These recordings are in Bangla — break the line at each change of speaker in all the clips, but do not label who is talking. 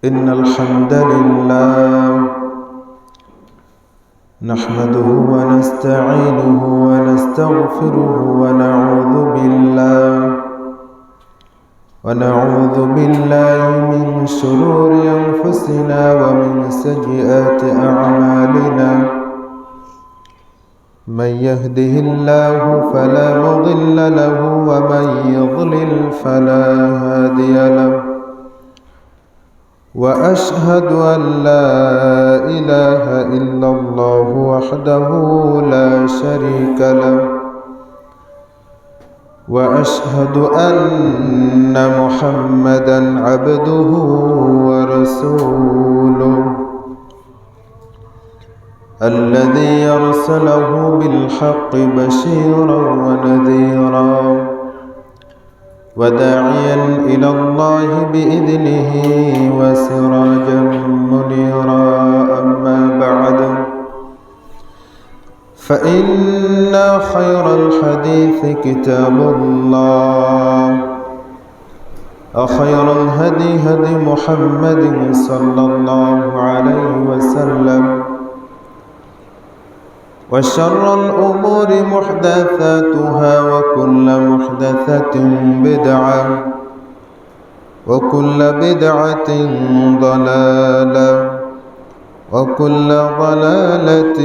إن الحمد لله نحمده ونستعينه ونستغفره ونعوذ بالله من شرور أنفسنا ومن سيئات أعمالنا. من يهده الله فلا مضل له ومن يضلل فلا هادي له. وأشهد أن لا إله إلا الله وحده لا شريك له. وأشهد أن محمدًا عبده ورسوله الذي أرسله بالحق بشيرًا ونذيرًا وداعيًا إلى الله بإذنه وسراجًا منيرًا. أما بعد، فإن خير الحديث كتاب الله، وخير الهدي هدي محمد صلى الله عليه وسلم، وشر الأمور محدثاتها وكل محدثة بدعة وكل بدعة ضلالة وكل ضلالة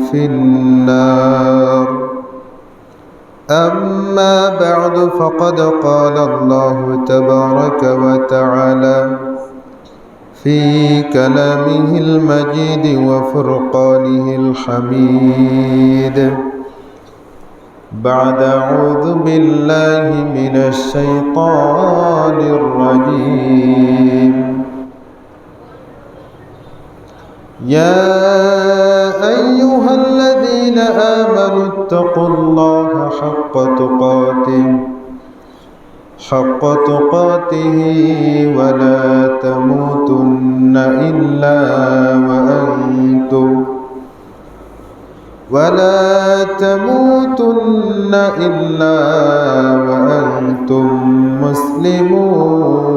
في النار. أما بعد، فقد قال الله تبارك وتعالى في كلامه المجيد وفرقانه الحميد بعد أعوذ بالله من الشيطان الرجيم. يا أيها الذين آمنوا اتقوا الله حق تقاته ولا تموتن إلا وأنتم مسلمون.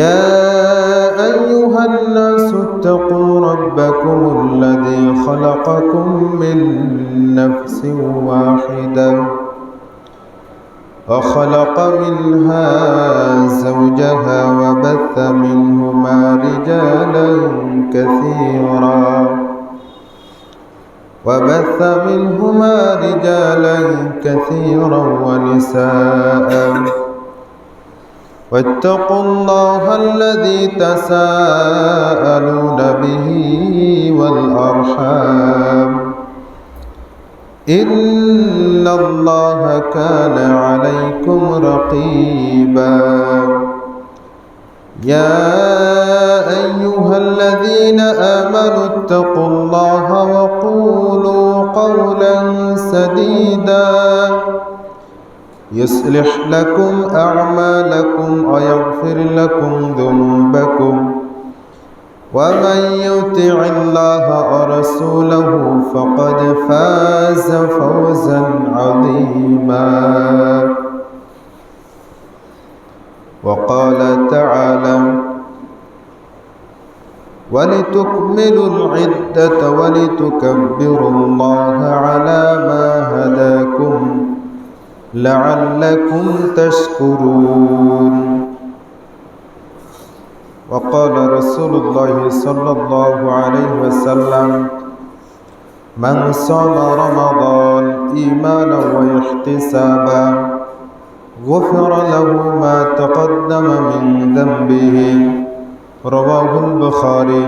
يا أيها الناس اتقوا ربكم الذي خلقكم من نفس واحدة وخلق منها زوجها وبث منهما رجالا كثيرا ونساء. واتقوا الله الذي تساءلون به والأرحام، إن الله كان عليكم رقيبا. يا أيها الذين آمنوا اتقوا الله وقولوا قولا سديدا يصلح لكم أعمالكم ويغفر لكم ذنوبكم، ومن يطع الله ورسوله فقد فاز فوزا عظيما. وقال تعالى: ولتكملوا العدة ولتكبروا الله على ما هداكم لعلكم تشكرون. وقال رسول الله صلى الله عليه وسلم: من صام رمضان إيمانا واحتسابا غفر له ما تقدم من ذنبه. رواه البخاري.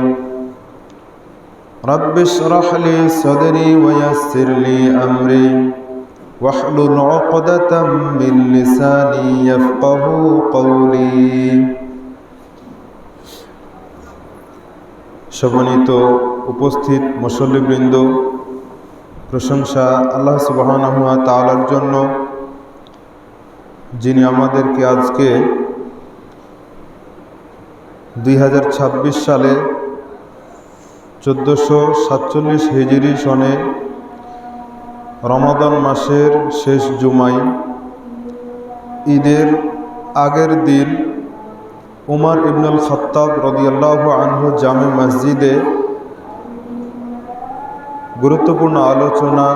رب اشرح لي صدري ويسر لي أمري واحلل عقدة من لساني يفقه قولي। সম্মানিত উপস্থিত মুসল্লিবৃন্দ, প্রশংসা আল্লাহ সুবহানাহু ওয়া তাআলার জন্য, যিনি আমাদেরকে আজকে 2026 সালে 1447 হিজরি সনে রমাদান মাসের শেষ জুমায় ঈদের আগের দিন উমর ইবনুল খাত্তাব রাদিয়াল্লাহু আনহু জামে মসজিদে গুরুত্বপূর্ণ আলোচনা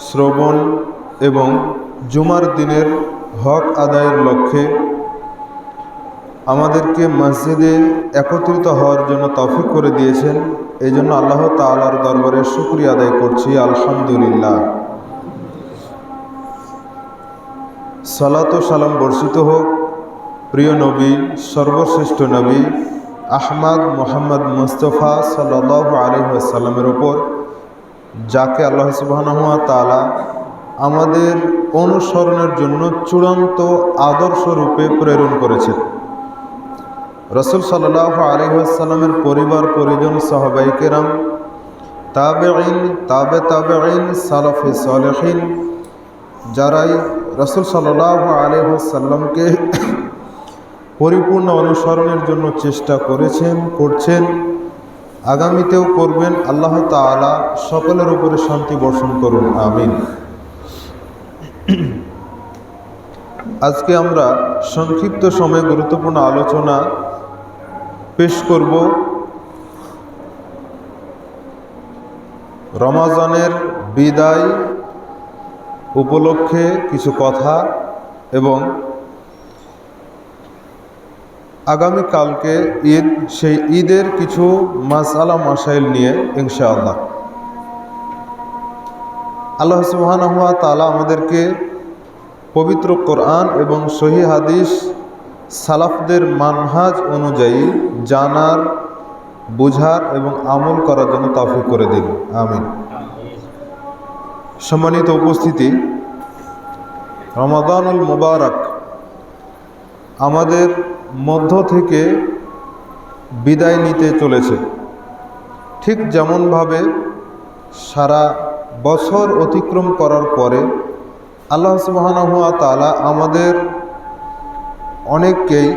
শ্রবণ এবং জুমার দিনের হক আদায়ের লক্ষ্যে আমাদেরকে মসজিদে একত্রিত হওয়ার জন্য তৌফিক করে দিয়েছেন। এই জন্য আল্লাহ তাআলার দরবারে শুকরিয়া আদায় করছি, আলহামদুলিল্লাহ। সালাত ও সালাম বর্ষিত হোক প্রিয় নবী, সর্বশ্রেষ্ঠ নবী আহমদ মুহাম্মদ মুস্তফা সাল্লাল্লাহু আলাইহি ওয়াসাল্লামের ওপর, যাকে আল্লাহ সুবহানাহু ওয়া তাআলা আমাদের অনুসরণের জন্য চূড়ান্ত আদর্শ রূপে প্রেরণ করেছেন। রাসূল সাল্লাল্লাহু আলাইহি ওয়াসাল্লামের পরিবার পরিজন, সাহাবায়ে কেরাম, তাবেঈন, তাবেঈন, সালাফে সালেহিন, যারাই রাসূল সাল্লাল্লাহু আলাইহি ওয়াসাল্লামকে পরিপূর্ণ অনুসরণের জন্য চেষ্টা করেছেন, করছেন, আগামীতেও করবেন, আল্লাহ তাআলা সকলের উপরে শান্তি বর্ষণ করুন, আমিন। আজকে আমরা সংক্ষিপ্ত সময়ে গুরুত্বপূর্ণ আলোচনা পেশ করব রমজানের বিদায় উপলক্ষে কিছু কথা এবং আগামীকালকে ঈদ, সেই ঈদের কিছু মাসআলা মাসাইল নিয়ে ইনশাআল্লাহ। আল্লাহ সুবহানাহু ওয়া তাআলা আমাদেরকে পবিত্র কোরআন এবং সহিহ হাদিস সালাফদের মানহাজ অনুযায়ী জানার, বুঝার এবং আমল করার জন্য তৌফিক করে দিন, আমিন। সম্মানিত উপস্থিতি, রমাদানুল মুবারক আমাদের মধ্য থেকে বিদায় নিতে চলেছে। ঠিক যেমনভাবে সারা বছর অতিক্রম করার পরে আল্লাহ সুবহানাহু ওয়া তাআলা আমাদের অনেককেই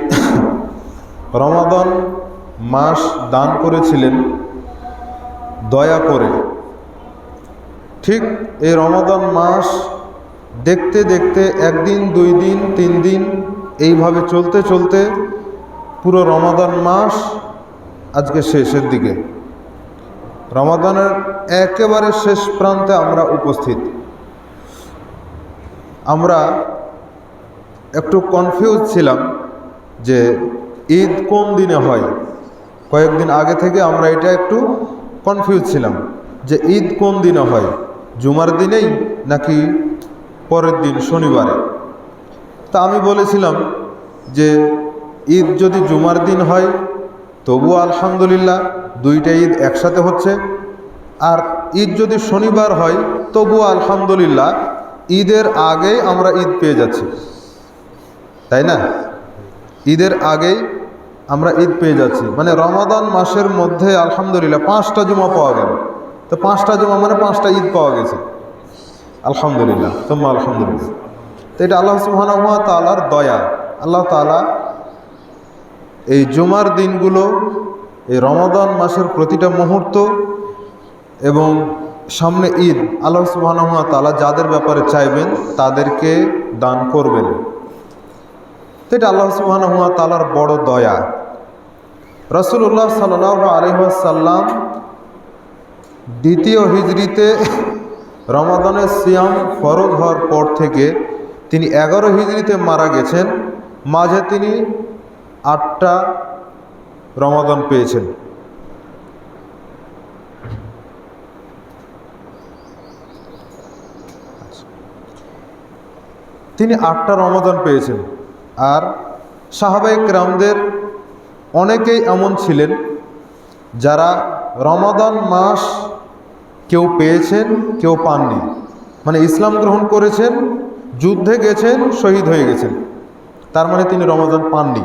রমাদান মাস দান করেছিলেন দয়া করে। ঠিক এই রমাদান মাস দেখতে দেখতে একদিন, 2 দিন, 3 দিন এইভাবে চলতে চলতে পুরো রমাদান মাস আজকে শেষের দিকে, রমাদানের একেবারে শেষ প্রান্তে আমরা উপস্থিত। আমরা একটু কনফিউজ ছিলাম যে ঈদ কোন দিনে হয়। কয়েকদিন আগে থেকে আমরা এটা একটু কনফিউজ ছিলাম যে ঈদ কোন দিনে হয়, জুমার দিনেই নাকি পরের দিন শনিবারে। তা আমি বলেছিলাম যে ঈদ যদি জুমার দিন হয় তবুও আলহামদুলিল্লাহ, 2টা ঈদ একসাথে হচ্ছে। আর ঈদ যদি শনিবার হয় তবুও আলহামদুলিল্লাহ, ঈদের আগেই আমরা ঈদ পেয়ে যাচ্ছি, তাই না? ঈদের আগেই আমরা ঈদ পেয়ে যাচ্ছি, মানে রমাদান মাসের মধ্যে আলহামদুলিল্লাহ 5টা জুমা পাওয়া গেল। তো 5টা জুমা মানে 5টা ঈদ পাওয়া গেছে, আলহামদুলিল্লাহ, তোমরা আলহামদুলিল্লাহ। তো এটা আল্লাহ সুবহানাহু ওয়া তাআলার দয়া। আল্লাহ তাআলা এই জুমার দিনগুলো, এই রমাদান মাসের প্রতিটা মুহূর্ত এবং সামনে ঈদ, আল্লাহ সুবহানাহু ওয়া তাআলা যাদের ব্যাপারে চাইবেন তাদেরকে দান করবেন। তো এটা আল্লাহ সুবহানাহু ওয়া তাআলার বড় দয়া। রাসূলুল্লাহ সাল্লাল্লাহু আলাইহি ওয়াসাল্লাম 2য় হিজরিতে রমাদানের সিয়াম ফরজ হওয়ার পর থেকে তিনি 11 হিজরিতে মারা গেছেন। মাঝে তিনি 8টা রমাদান পেয়েছেন। তিনি 8টা রমাদান পেয়েছেন। আর সাহাবায়ে কেরামদের অনেকেই এমন ছিলেন যারা রমাদান মাস কেউ পেয়েছেন, কেউ পাননি। মানে ইসলাম গ্রহণ করেছেন, যুদ্ধে গেছেন, শহীদ হয়ে গেছেন, তার মানে তিনি রমাদান পাননি।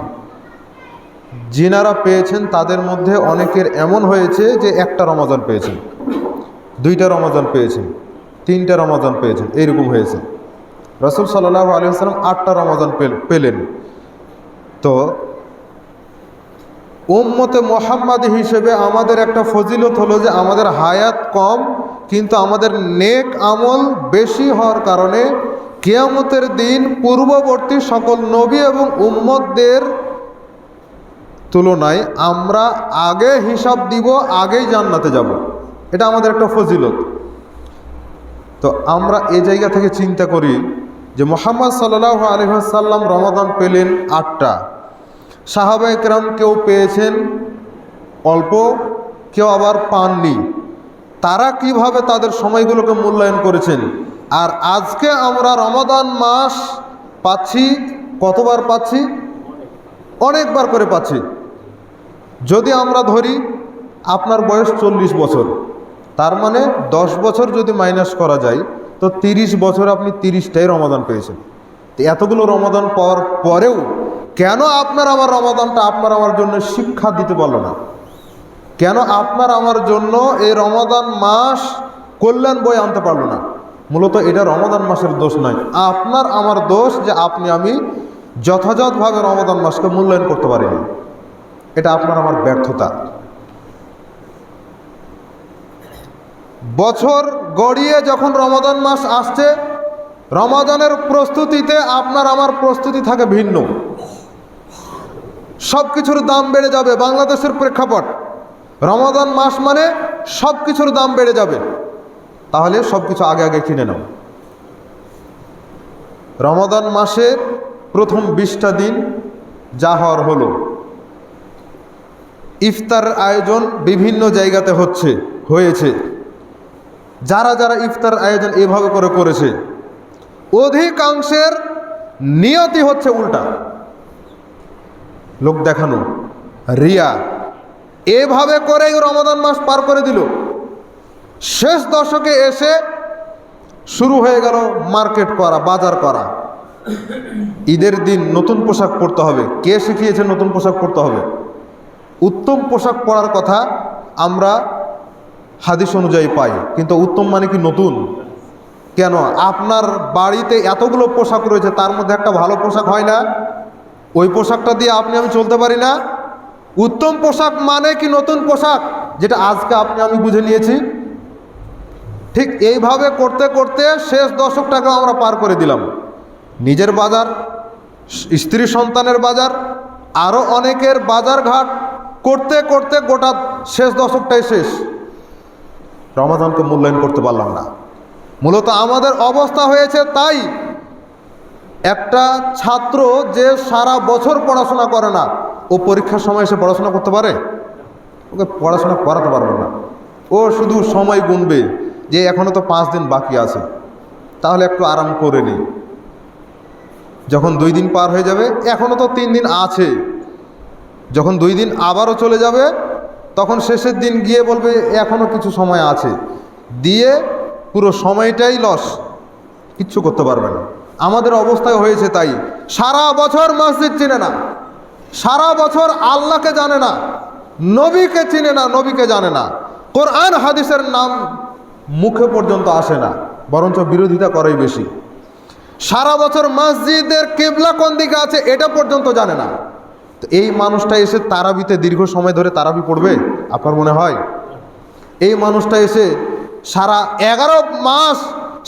যিনারা পেয়েছেন তাদের মধ্যে অনেকের এমন হয়েছে যে 1টা রমাদান পেয়েছেন, 2টা রমাদান পেয়েছেন, 3টা রমাদান পেয়েছেন, এইরকম হয়েছে। রাসূল সাল্লাল্লাহু আলাইহি ওয়াসাল্লাম 8টা রমাদান পেলেন। তো উম্মতে মুহাম্মাদি হিসেবে আমাদের একটা ফজিলত হলো যে আমাদের হায়াত কম, কিন্তু আমাদের নেক আমল বেশি হওয়ার কারণে কিয়ামতের দিন পূর্ববর্তী সকল নবী এবং উম্মতদের তুলনায় আমরা আগে হিসাব দিব, আগেই জান্নাতে যাব। এটা আমাদের একটা ফজিলত। তো আমরা এই জায়গা থেকে চিন্তা করি যে মুহাম্মদ সাল্লাল্লাহু আলাইহি ওয়াসাল্লাম রমাদান পেলেন 8টা, সাহাবায়ে কেরাম কেউ পেয়েছেন অল্প, কেউ আবার পাননি। তারা কিভাবে তাদের সময়গুলোকে মূল্যায়ন করেছেন। আর আজকে আমরা রমাদান মাস পাচ্ছি, কতবার পাচ্ছি? অনেকবার করে পাচ্ছি। যদি আমরা ধরি আপনার বয়স 40 বছর, তার মানে 10 বছর যদি মাইনাস করা যায় তো 30 বছর আপনি 30টাই রমাদান পেয়েছেন। তো এতগুলো রমাদান পাওয়ার পরেও কেন আপনার আমার রমাদানটা আপনার আমার জন্য শিক্ষা দিতে পারলো না? কেন আপনার আমার জন্য এই রমাদান মাস কল্যাণ বয়ে আনতে পারলো না? মূলত এটা রমাদান মাসের দোষ নয়, আপনার আমার দোষ যে আপনি আমি যথাযথভাবে রমাদান মাসকে মূল্যায়ন করতে পারিনি। এটা আপনার আমার ব্যর্থতা। বছর গড়িয়ে যখন রমাদান মাস আসছে, রমাদানের প্রস্তুতিতে আপনার আমার প্রস্তুতি থাকে ভিন্ন। সব কিছুর দাম বেড়ে যাবে। বাংলাদেশের প্রেক্ষাপট, রমাদান মাস মানে সব কিছুর দাম বেড়ে যাবে। তাহলে সব কিছু আগে আগে কিনে নাও। রমাদান মাসের প্রথম 20টা দিন যা হওয়ার হলো, ইফতার আয়োজন বিভিন্ন জায়গাতে হয়েছে। যারা যারা ইফতার আয়োজন এভাবে করেছে, অধিকাংশের নিয়তি হচ্ছে উল্টা, লোক দেখানো, রিয়া। এভাবে করেই রমাদান মাস পার করে দিল। শেষ দশকে এসে শুরু হয়ে গেল মার্কেট করা, বাজার করা। ঈদের দিন নতুন পোশাক পরতে হবে। কে শিখিয়েছে নতুন পোশাক পরতে হবে? উত্তম পোশাক পরার কথা আমরা হাদিস অনুযায়ী পাই, কিন্তু উত্তম মানে কি নতুন? কেন? আপনার বাড়িতে এতগুলো পোশাক রয়েছে, তার মধ্যে একটা ভালো পোশাক হয় না? ওই পোশাকটা দিয়ে আপনি আমি চলতে পারি না? উত্তম পোশাক মানে কি নতুন পোশাক, যেটা আজকে আপনি আমি বুঝে নিয়েছি। ঠিক এইভাবে করতে করতে শেষ দশকটাকে আমরা পার করে দিলাম। নিজের বাজার, স্ত্রী সন্তানের বাজার, আরও অনেকের বাজার ঘাট করতে করতে গোটা শেষ দশকটাই শেষ। রমাদানকে মূল্যায়ন করতে পারলাম না। মূলত আমাদের অবস্থা হয়েছে তাই। একটা ছাত্র যে সারা বছর পড়াশোনা করে না, ও পরীক্ষার সময় এসে পড়াশোনা করতে পারে? ওকে পড়াশোনা করাতে পারবে না। ও শুধু সময় গুনবে যে এখনও তো 5 দিন বাকি আছে, তাহলে একটু আরাম করে নিই। যখন 2 দিন পার হয়ে যাবে, এখনও তো 3 দিন আছে, যখন 2 দিন আবারও চলে যাবে, তখন শেষের দিন গিয়ে বলবে এখনও কিছু সময় আছে, দিয়ে পুরো সময়টাই লস, কিচ্ছু করতে পারবে না। আমাদের অবস্থায় হয়েছে তাই। সারা বছর মসজিদ চিনে না, সারা বছর আল্লাহকে জানে না, নবীকে চিনে না, নবীকে জানে না, কোরআন হাদিসের নাম মুখে পর্যন্ত আসে না, বরঞ্চ বিরোধিতা করেই বেশি। সারা বছর মসজিদের কিবলা কোন দিকে আছে এটা পর্যন্ত জানে না। তো এই মানুষটা এসে তারাবিতে দীর্ঘ সময় ধরে তারাবি পড়বে আপনার মনে হয়? এই মানুষটা এসে সারা 11 মাস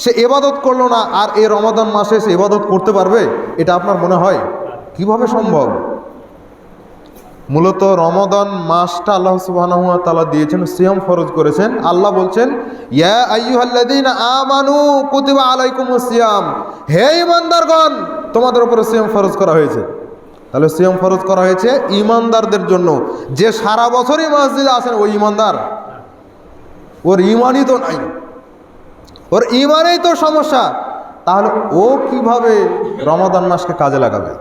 সে ইবাদত করলো না, আর এই রমাদান মাসে সে ইবাদত করতে পারবে? এটা আপনার মনে হয়? কিভাবে সম্ভব? মূলত রমাদান মাসটা আল্লাহ সুবহানাহু ওয়া তাআলা দিয়েছেন, সিয়াম ফরজ করেছেন। আল্লাহ বলছেন, ইয়া আইয়ুহাল্লাযীনা আমানু কুতিবা আলাইকুমুস সিয়াম, হে ঈমানদারগণ তোমাদের উপরে সিয়াম ফরজ করা হয়েছে। তাহলে সিয়াম ফরজ করা হয়েছে ঈমানদারদের জন্য। যে সারা বছরই মসজিদে আসেন ওই ঈমানদার? ওর ঈমানই তো নাই, ওর ঈমানেই তো সমস্যা। তাহলে ও কিভাবে রমাদান মাসকে কাজে লাগাবে?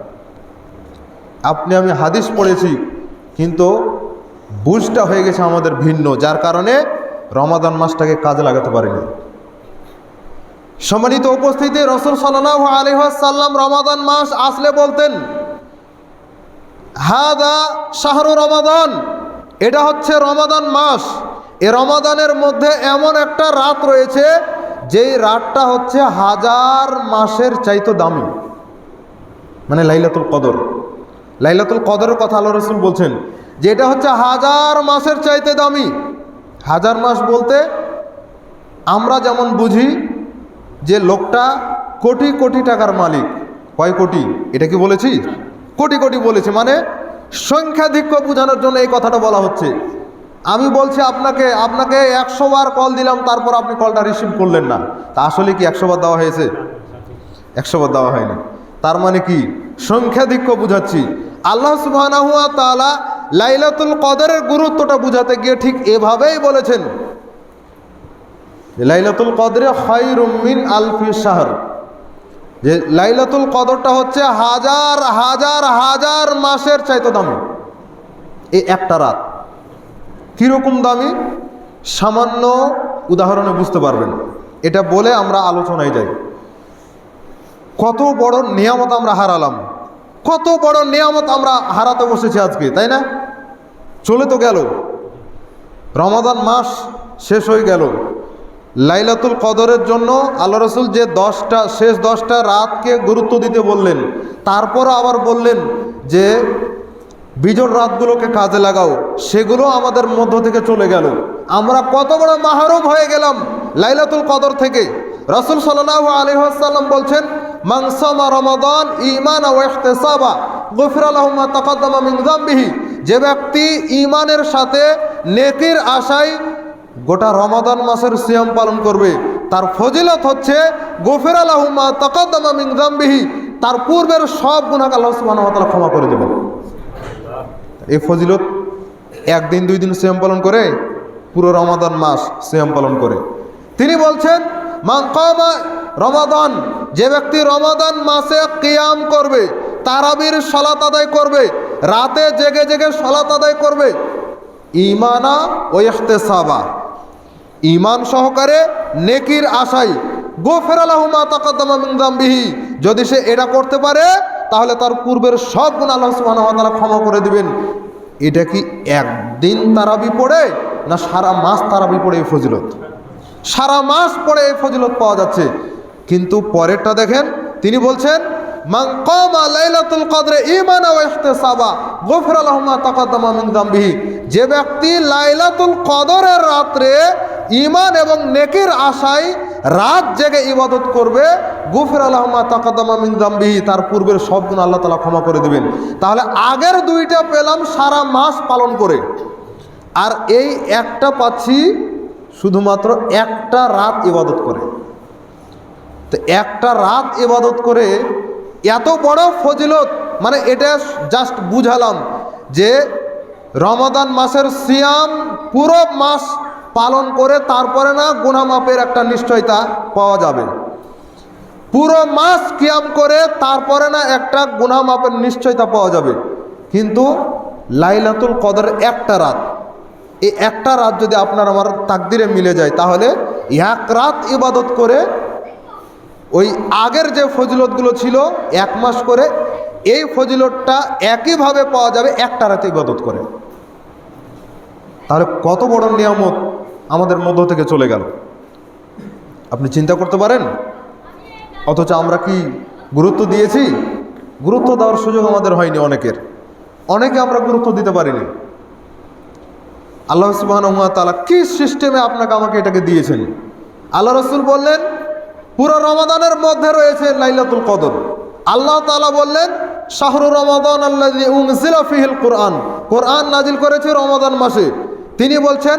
আপনি আমি হাদিস পড়েছি, কিন্তু বুঝটা হয়ে গেছে আমাদের ভিন্ন, যার কারণে রমাদান মাসটাকে কাজে লাগাতে পারিনি। সম্মানিত উপস্থিতি, রাসূল সাল্লাল্লাহু আলাইহি ওয়াসাল্লাম রমাদান মাস আসলে বলতেন, হাদা শাহরু রমাদান, এটা হচ্ছে রমাদান মাস। এ রমাদানের মধ্যে এমন একটা রাত রয়েছে যেই রাতটা হচ্ছে 1000 মাসের চাইতে দামি, মানে লাইলাতুল কদর। লাইলাতুল কদরের কথা আল্লাহ রাসূল বলছেন যে এটা হচ্ছে 1000 মাসের চাইতে দামি। 1000 মাস বলতে আমরা যেমন বুঝি যে লোকটা কোটি কোটি টাকার মালিক। কয় কোটি? এটা কি বলেছি? কোটি কোটি বলেছি, মানে সংখ্যাধিক্য বোঝানোর জন্য এই কথাটা বলা হচ্ছে। আমি বলছি আপনাকে 100 বার কল দিলাম, তারপর আপনি কলটা রিসিভ করলেন না, তা আসলে কি 100 বার দেওয়া হয়েছে? 100 বার দেওয়া হয়নি। তার মানে কি? সংখ্যাধিক্য বুঝাচ্ছি। আল্লাহ সুবহানাহু ওয়া তাআলা লাইলাতুল কদরের গুরুত্বটা বুঝাতে গিয়ে ঠিক এভাবেই বলেছেন, লাইলাতুল কদরে খায়রুম মিন আলফি শাহর, যে লাইলাতুল কদরটা হচ্ছে হাজার হাজার হাজার মাসের চাইতে দামি। এই একটা রাত কীরকম দামি সামান্য উদাহরণে বুঝতে পারবেন। এটা বলে আমরা আলোচনায় যাই। কত বড় নিয়ামত আমরা হারালাম, কত বড় নিয়ামত আমরা হারাতে বসেছি আজকে, তাই না? চলে তো গেল, রমাদান মাস শেষ হয়ে গেল। লাইলাতুল কদরের জন্য আল্লাহ রসুল যে শেষ 10টা রাতকে গুরুত্ব দিতে বললেন, তারপরও আবার বললেন যে বিজোড় রাতগুলোকে কাজে লাগাও, সেগুলো আমাদের মধ্য থেকে চলে গেল। আমরা কত বড় মাহরুম হয়ে গেলাম লাইলাতুল কদর থেকে। রাসূল সাল্লাল্লাহু আলাইহি ওয়াসাল্লাম বলছেন, মান সামা রমাদান ঈমানান ওয়া ইহতিসাবা গুফিরা লাহু মা তাকাদ্দামা মিন যামবিহি, যে ব্যক্তি ঈমানের সাথে নেকির আশায় গোটা রমাদান মাসের সিয়াম পালন করবে, তার ফজিলত হচ্ছে গুফিরা লাহু মা তাকাদ্দামা মিন যামবিহি, তার পূর্বের সব গুনাহ আল্লাহ সুবহানাহু ওয়া তাআলা ক্ষমা করে দেবেন। এই ফজিলত একদিন 2 দিন সিয়াম পালন করে, পুরো রমাদান মাস সিয়াম পালন করে। তিনি বলছেন, মান কামা রমাদান, যে ব্যক্তি রমাদান মাসে কিয়াম করবে, তারাবির সালাত আদায় করবে, রাতে জেগে জেগে সালাত আদায় করবে, ঈমানা ওয়া ইহতিসাবা, ঈমান সহকারে নেকির আশায়, গুফিরা লাহু মা তাকাদ্দামা মিন যামবিহি, যদি সে এটা করতে পারে তাহলে তার পূর্বের সব গুনাহ আল্লাহ সুবহানাহু ওয়া তাআলা ক্ষমা করে দিবেন। এটা কি একদিন তারাবি পড়ে না সারা মাস তারাবি পড়ে এই ফজিলত? সারা মাস পড়ে এই ফজিলত পাওয়া যাচ্ছে। কিন্তু পরেরটা দেখেন, তিনি বলছেন, মান কামা লাইলাতুল কদরে ঈমানান ওয়া ইহতিসাবা গুফিরা লাহু মা তাকাদ্দামা মিন যামবিহি, যে ব্যক্তি লাইলাতুল কদরের রাত্রে ঈমান এবং নেকির আশায় রাত জেগে ইবাদত করবে, গুফিরা লাহু মা তাকাদ্দামা মিন যামবিহি, তার পূর্বের সব গুনাহ আল্লাহ তাআলা ক্ষমা করে দিবেন। তাহলে আগের 2টা পেলাম সারা মাস পালন করে, আর এই একটা পাচ্ছি শুধুমাত্র একটা রাত ইবাদত করে। তো একটা রাত ইবাদত করে এত বড় ফজিলত, মানে এটা জাস্ট বুঝালাম যে রমাদান মাসের সিয়াম পুরো মাস পালন করে তারপরে না গুনাহ মাফের একটা নিশ্চয়তা পাওয়া যাবে। পুরো মাস কিয়াম করে তারপরে না একটা গুনাহ মাফের নিশ্চয়তা পাওয়া যাবে। কিন্তু লাইলাতুল কদর একটা রাত, এই একটা রাত যদি আপনার আমার তাকদিরে মিলে যায়, তাহলে এক রাত ইবাদত করে ওই আগের যে ফজিলতগুলো ছিল 1 মাস করে, এই ফজিলতটা একইভাবে পাওয়া যাবে একটা রাতে ইবাদত করে। তাহলে কত বড় নিয়ামত আমাদের মধ্য থেকে চলে গেল, আপনি চিন্তা করতে পারেন। অথচ আমরা কি গুরুত্ব দিয়েছি? গুরুত্ব দেওয়ার সুযোগ আমাদের হয়নি। অনেকে আমরা গুরুত্ব দিতে পারিনি। আল্লাহ সুবহানাহু ওয়া তাআলা কি সিস্টেমে আপনাকে আমাকে এটাকে দিয়েছেন। আল্লাহ রাসূল বললেন, পুরো রমাদানের মধ্যে রয়েছে লাইলাতুল কদর। আল্লাহ তাআলা বললেন, শাহরু রমাদান আল্লাযী উনজিলা ফীহিল কুরআন, কোরআন নাজিল করেছে রমাদান মাসে। তিনি বলছেন,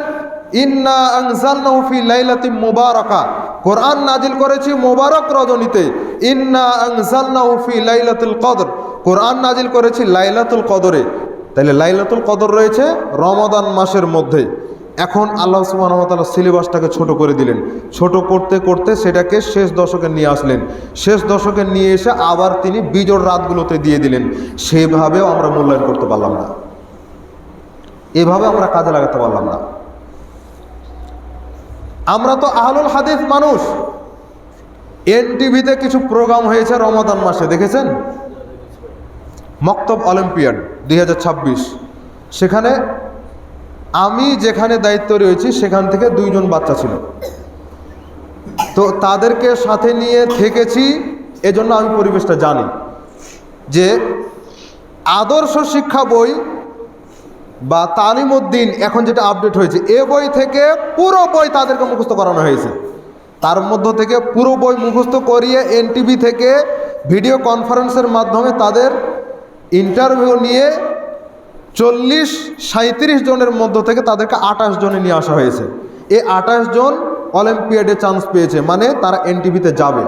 ইন্না আনজালনাহু ফি লাইলাতিন মুবারাকা, কোরআন নাজিল করেছি মুবারক রজনীতে। ইন্না আনজালনাহু ফি লাইলাতুল কদর, কোরআন নাজিল করেছি লাইলাতুল কদরে। তাহলে লাইলাতুল কদর রয়েছে রমাদান মাসের মধ্যে। এখন আল্লাহ সুবহানাহু ওয়া তাআলা সিলেবাসটাকে ছোট করে দিলেন। ছোট করতে করতে সেটাকে শেষ দশকে নিয়ে আসলেন। শেষ দশকে নিয়ে এসে আবার তিনি বিজোড় রাতগুলোতে দিয়ে দিলেন। সেভাবেও আমরা মূল্যায়ন করতে পারলাম না, এভাবে আমরা কাজে লাগাতে পারলাম না। আমরা তো আহলুল হাদিস মানুষ। এনটিভিতে কিছু প্রোগ্রাম হয়েছে রমাদান মাসে, দেখেছেন? মক্তব অলিম্পিয়াড 2026, সেখানে আমি যেখানে দায়িত্ব রয়েছি সেখান থেকে 2 জন বাচ্চা ছিল। তো তাদেরকে সাথে নিয়ে থেকেছি, এজন্য আমি পরিবেশটা জানি যে আদর্শ শিক্ষা বই বা তালিমউদ্দিন এখন যেটা আপডেট হয়েছে, এ বই থেকে পুরো বই তাদেরকে মুখস্থ করানো হয়েছে। তার মধ্য থেকে পুরো বই মুখস্থ করিয়ে এনটিভি থেকে ভিডিও কনফারেন্সের মাধ্যমে তাদের ইন্টারভিউ নিয়ে 40-37 জনের মধ্য থেকে তাদেরকে 28 জনে নিয়ে আসা হয়েছে। এই 28 জন অলিম্পিয়াডে চান্স পেয়েছে, মানে তারা এনটিভিতে যাবে।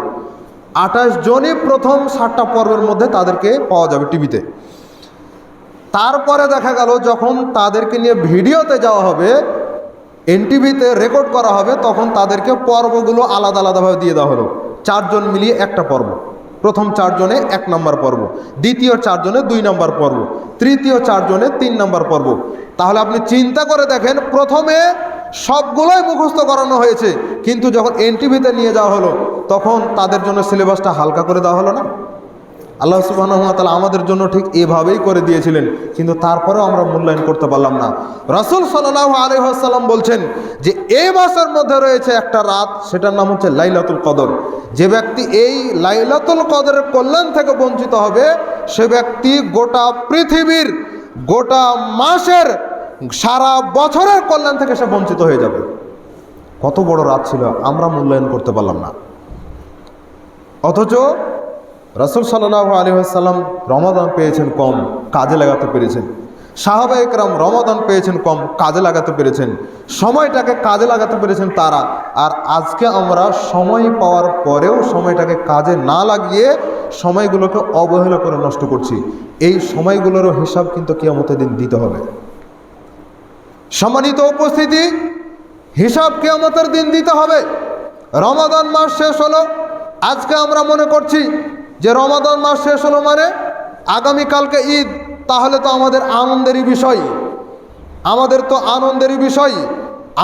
28 জনই প্রথম 7টা পর্বের মধ্যে তাদেরকে পাওয়া যাবে টিভিতে। তারপরে দেখা গেল যখন তাদেরকে নিয়ে ভিডিওতে যাওয়া হবে, এনটিভিতে রেকর্ড করা হবে, তখন তাদেরকে পর্বগুলো আলাদা আলাদাভাবে দিয়ে দেওয়া হলো। 4 জন মিলিয়ে একটা পর্ব। প্রথম 4 জনে 1 নম্বর পর্ব, দ্বিতীয় 4 জনে 2 নম্বর পর্ব, তৃতীয় 4 জনে 3 নম্বর পর্ব। তাহলে আপনি চিন্তা করে দেখেন, প্রথমে সবগুলোই মুখস্থ করানো হয়েছে, কিন্তু যখন এনটিভিতে নিয়ে যাওয়া হলো তখন তাদের জন্য সিলেবাসটা হালকা করে দেওয়া হলো না? আল্লাহ সুবহানাহু ওয়া তাআলা আমাদের জন্য ঠিক এভাবেই করে দিয়েছিলেন, কিন্তু তারপরেও আমরা মূল্যায়ন করতে পারলাম না। রাসূল সাল্লাল্লাহু আলাইহি ওয়াসাল্লাম বলছেন যে এই মাসের মধ্যে রয়েছে একটা রাত, সেটার নাম হচ্ছে লাইলাতুল কদর। যে ব্যক্তি এই লাইলাতুল কদরের কল্যাণ থেকে বঞ্চিত হবে, সে ব্যক্তি গোটা পৃথিবীর, গোটা মাসের, সারা বছরের কল্যাণ থেকে সে বঞ্চিত হয়ে যাবে। কত বড় রাত ছিল, আমরা মূল্যায়ন করতে পারলাম না। অথচ রাসূল সাল্লাল্লাহু আলাইহি ওয়াসাল্লাম রমাদান পেয়েছেন কম, কাজে লাগাতে পেরেছেন। সাহাবায়ে কেরাম রমাদান পেয়েছেন কম, কাজে লাগাতে পেরেছেন, সময়টাকে কাজে লাগাতে পেরেছেন তারা। আর আজকে আমরা সময় পাওয়ার পরেও সময়টাকে কাজে না লাগিয়ে সময়গুলোকে অবহেলা করে নষ্ট করছি। এই সময়গুলোরও হিসাব কিন্তু কিয়ামতের দিন দিতে হবে। সম্মানিত উপস্থিতি, হিসাব কিয়ামতের দিন দিতে হবে। রমাদান মাস শেষ হলো, আজকে আমরা মনে করছি যে রমাদান মাস শেষ হলো মানে আগামীকালকে ঈদ, তাহলে তো আমাদের আনন্দেরই বিষয়, আমাদের তো আনন্দেরই বিষয়।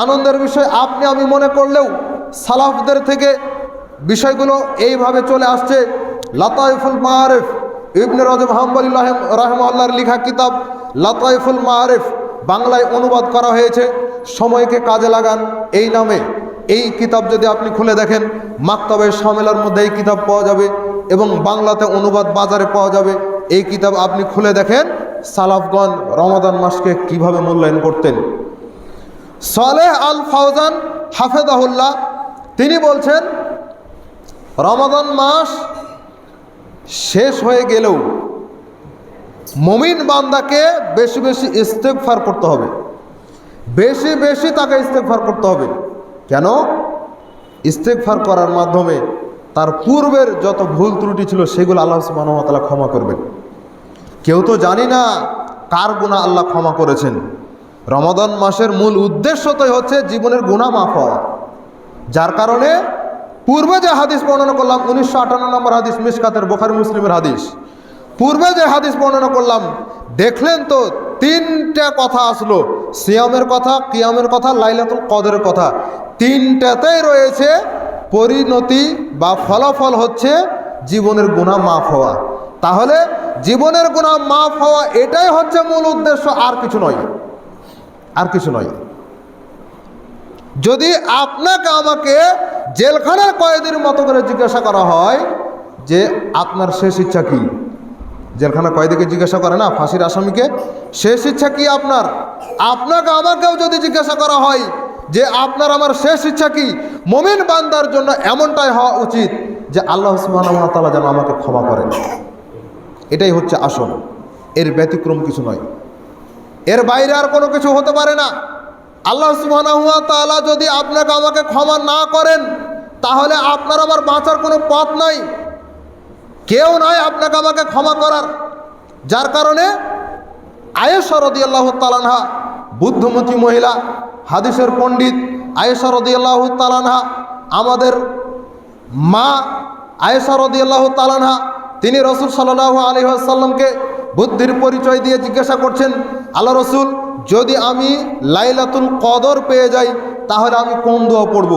আনন্দের বিষয় আপনি আমি মনে করলেও সালাফদের থেকে বিষয়গুলো এইভাবে চলে আসছে। লাতাইফুল মাআরিফ, ইবনে রজব হাম্বলী রাহিমাহুল্লাহর লেখা কিতাব লাতাইফুল মাআরিফ বাংলায় অনুবাদ করা হয়েছে সময়কে কাজে লাগান এই নামে। এই কিতাব যদি আপনি খুলে দেখেন, মাকতাবে শামিলার মধ্যে এই কিতাব পাওয়া যাবে এবং বাংলাতে অনুবাদ বাজারে পাওয়া যাবে। এই কিতাব আপনি খুলে দেখেন সালাফগণ রমাদান মাসকে কিভাবে মূল্যায়ন করতেন। সালেহ আল ফাওজান হাফেজাহুল্লাহ তিনি বলছেন, রমাদান মাস শেষ হয়ে গেলেও মুমিন বান্দাকে বেশি বেশি ইস্তেগফার করতে হবে, বেশি বেশি তাকে ইস্তেগফার করতে হবে। কেন? ইস্তেগফার করার মাধ্যমে তার পূর্বের যত ভুল ত্রুটি ছিল সেগুলো আল্লাহ সুবহানাহু ওয়া তাআলা ক্ষমা করবেন। কেউ তো জানি না কার গুনাহ আল্লাহ ক্ষমা করেছেন। রমাদান মাসের মূল উদ্দেশ্যই হচ্ছে জীবনের গুনাহ মাফ হওয়া। যার কারণে পূর্বে যে হাদিস বর্ণনা করলাম 1958 নম্বর হাদিস, মিশকাতের বুখারী মুসলিমের হাদিস, পূর্বে যে হাদিস বর্ণনা করলাম, দেখলেন তো 3টা কথা আসলো, সিয়ামের কথা, কিয়ামের কথা, লাইলাতুল কদরের কথা। 3টাতেই রয়েছে পরিণতি বা ফলাফল হচ্ছে জীবনের গুনাহ মাফ হওয়া। তাহলে জীবনের গুনাহ মাফ হওয়া এটাই হচ্ছে মূল উদ্দেশ্য, আর কিছু নয়, আর কিছু নয়। যদি আপনাকে আমাকে জেলখানার কয়েদির মতো করে জিজ্ঞাসা করা হয় যে আপনার শেষ ইচ্ছা কি, জেলখানা কয়েদিকে জিজ্ঞাসা করে না ফাঁসির আসামিকে, শেষ ইচ্ছা কি আপনার, আপনাকে আমাকেও যদি জিজ্ঞাসা করা হয় যে আপনার আমার শেষ ইচ্ছা কি, মুমিন বান্দার জন্য এমনটাই হওয়া উচিত যে আল্লাহ সুবহানাহু ওয়া তাআলা যেন আমাকে ক্ষমা করেন। এটাই হচ্ছে আসল, এর ব্যতিক্রম কিছু নয়, এর বাইরে আর কোনো কিছু হতে পারে না। আল্লাহ সুবহানাহু ওয়া তাআলা যদি আপনাকে আমাকে ক্ষমা না করেন, তাহলে আপনার আমার বাঁচার কোনো পথ নাই, কেউ নাই আপনাকে আমাকে ক্ষমা করার। যার কারণে আয়েশা রাদিয়াল্লাহু তাআলা আনহা, বুদ্ধমতী মহিলা, হাদিসের পণ্ডিত আয়েশা রাদিয়াল্লাহু তাআলা আনহা, আমাদের মা আয়েশা রাদিয়াল্লাহু তাআলা আনহা, তিনি রাসূল সাল্লাল্লাহু আলাইহি ওয়াসাল্লামকে বুদ্ধির পরিচয় দিয়ে জিজ্ঞাসা করছেন, আল্লাহ রাসূল, যদি আমি লাইলাতুল কদর পেয়ে যাই তাহলে আমি কোন দোয়া পড়ব?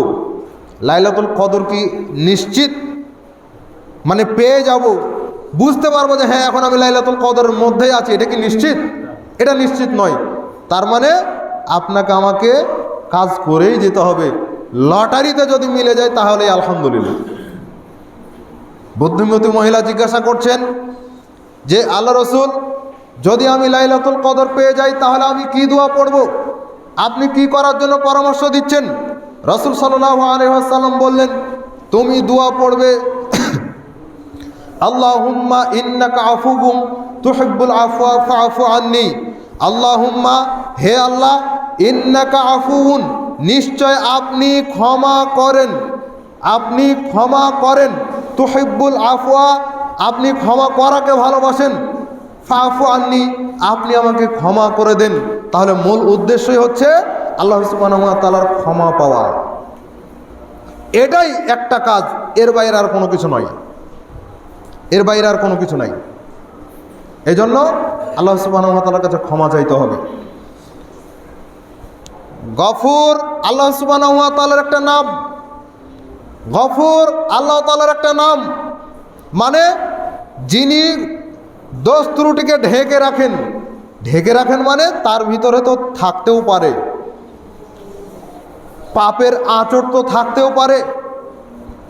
লাইলাতুল কদর কি নিশ্চিত, মানে পেয়ে যাব, বুঝতে পারবো যে হ্যাঁ এখন আমি লাইলাতুল কদরের মধ্যেই আছি, এটা কি নিশ্চিত? এটা নিশ্চিত নয়। তার মানে আপনাকে আমাকে কাজ করেই যেতে হবে। লটারিতে যদি মিলে যায় তাহলে আলহামদুলিল্লাহ। বুদ্ধিমতী মহিলা জিজ্ঞাসা করছেন যে আল্লাহ রাসূল, যদি আমি লাইলাতুল কদর পেয়ে যাই তাহলে আমি কি দোয়া পড়ব? আপনি কি করার জন্য পরামর্শ দিচ্ছেন? রাসূল সাল্লাল্লাহু আলাইহি ওয়াসাল্লাম বললেন, তুমি দোয়া পড়বে, আল্লাহুম্মা ইন্নাকা আফুউন তুহিব্বুল আফওয়া ফাআফু আন্নী। আল্লাহুম্মা, হে আল্লাহ, ইন্নাকা আফুউন, নিশ্চয় আপনি ক্ষমা করেন, আপনি ক্ষমা করেন, তুহিব্বুল আফওয়া, আপনি ক্ষমা করাকে ভালোবাসেন, ফাআফু আন্নী, আপনি আমাকে ক্ষমা করে দেন। তাহলে মূল উদ্দেশ্যই হচ্ছে আল্লাহ সুবহানাহু ওয়া তাআলার ক্ষমা পাওয়া। এটাই একটা কাজ, এর বাইরে আর কোনো কিছু নয়, এর বাইরে আর কোনো কিছু নাই। এই জন্য আল্লাহ সুবহানাহু ওয়া তাআলার কাছে ক্ষমা চাইতে হবে। গফুর আল্লাহ সুবহানাহু ওয়া তাআলার একটা নাম, গফুর আল্লাহ তাআলার একটা নাম, মানে যিনি দোষ ত্রুটিকে ঢেকে রাখেন। ঢেকে রাখেন মানে তার ভিতরে তো থাকতেও পারে, পাপের আঁচড় তো থাকতেও পারে,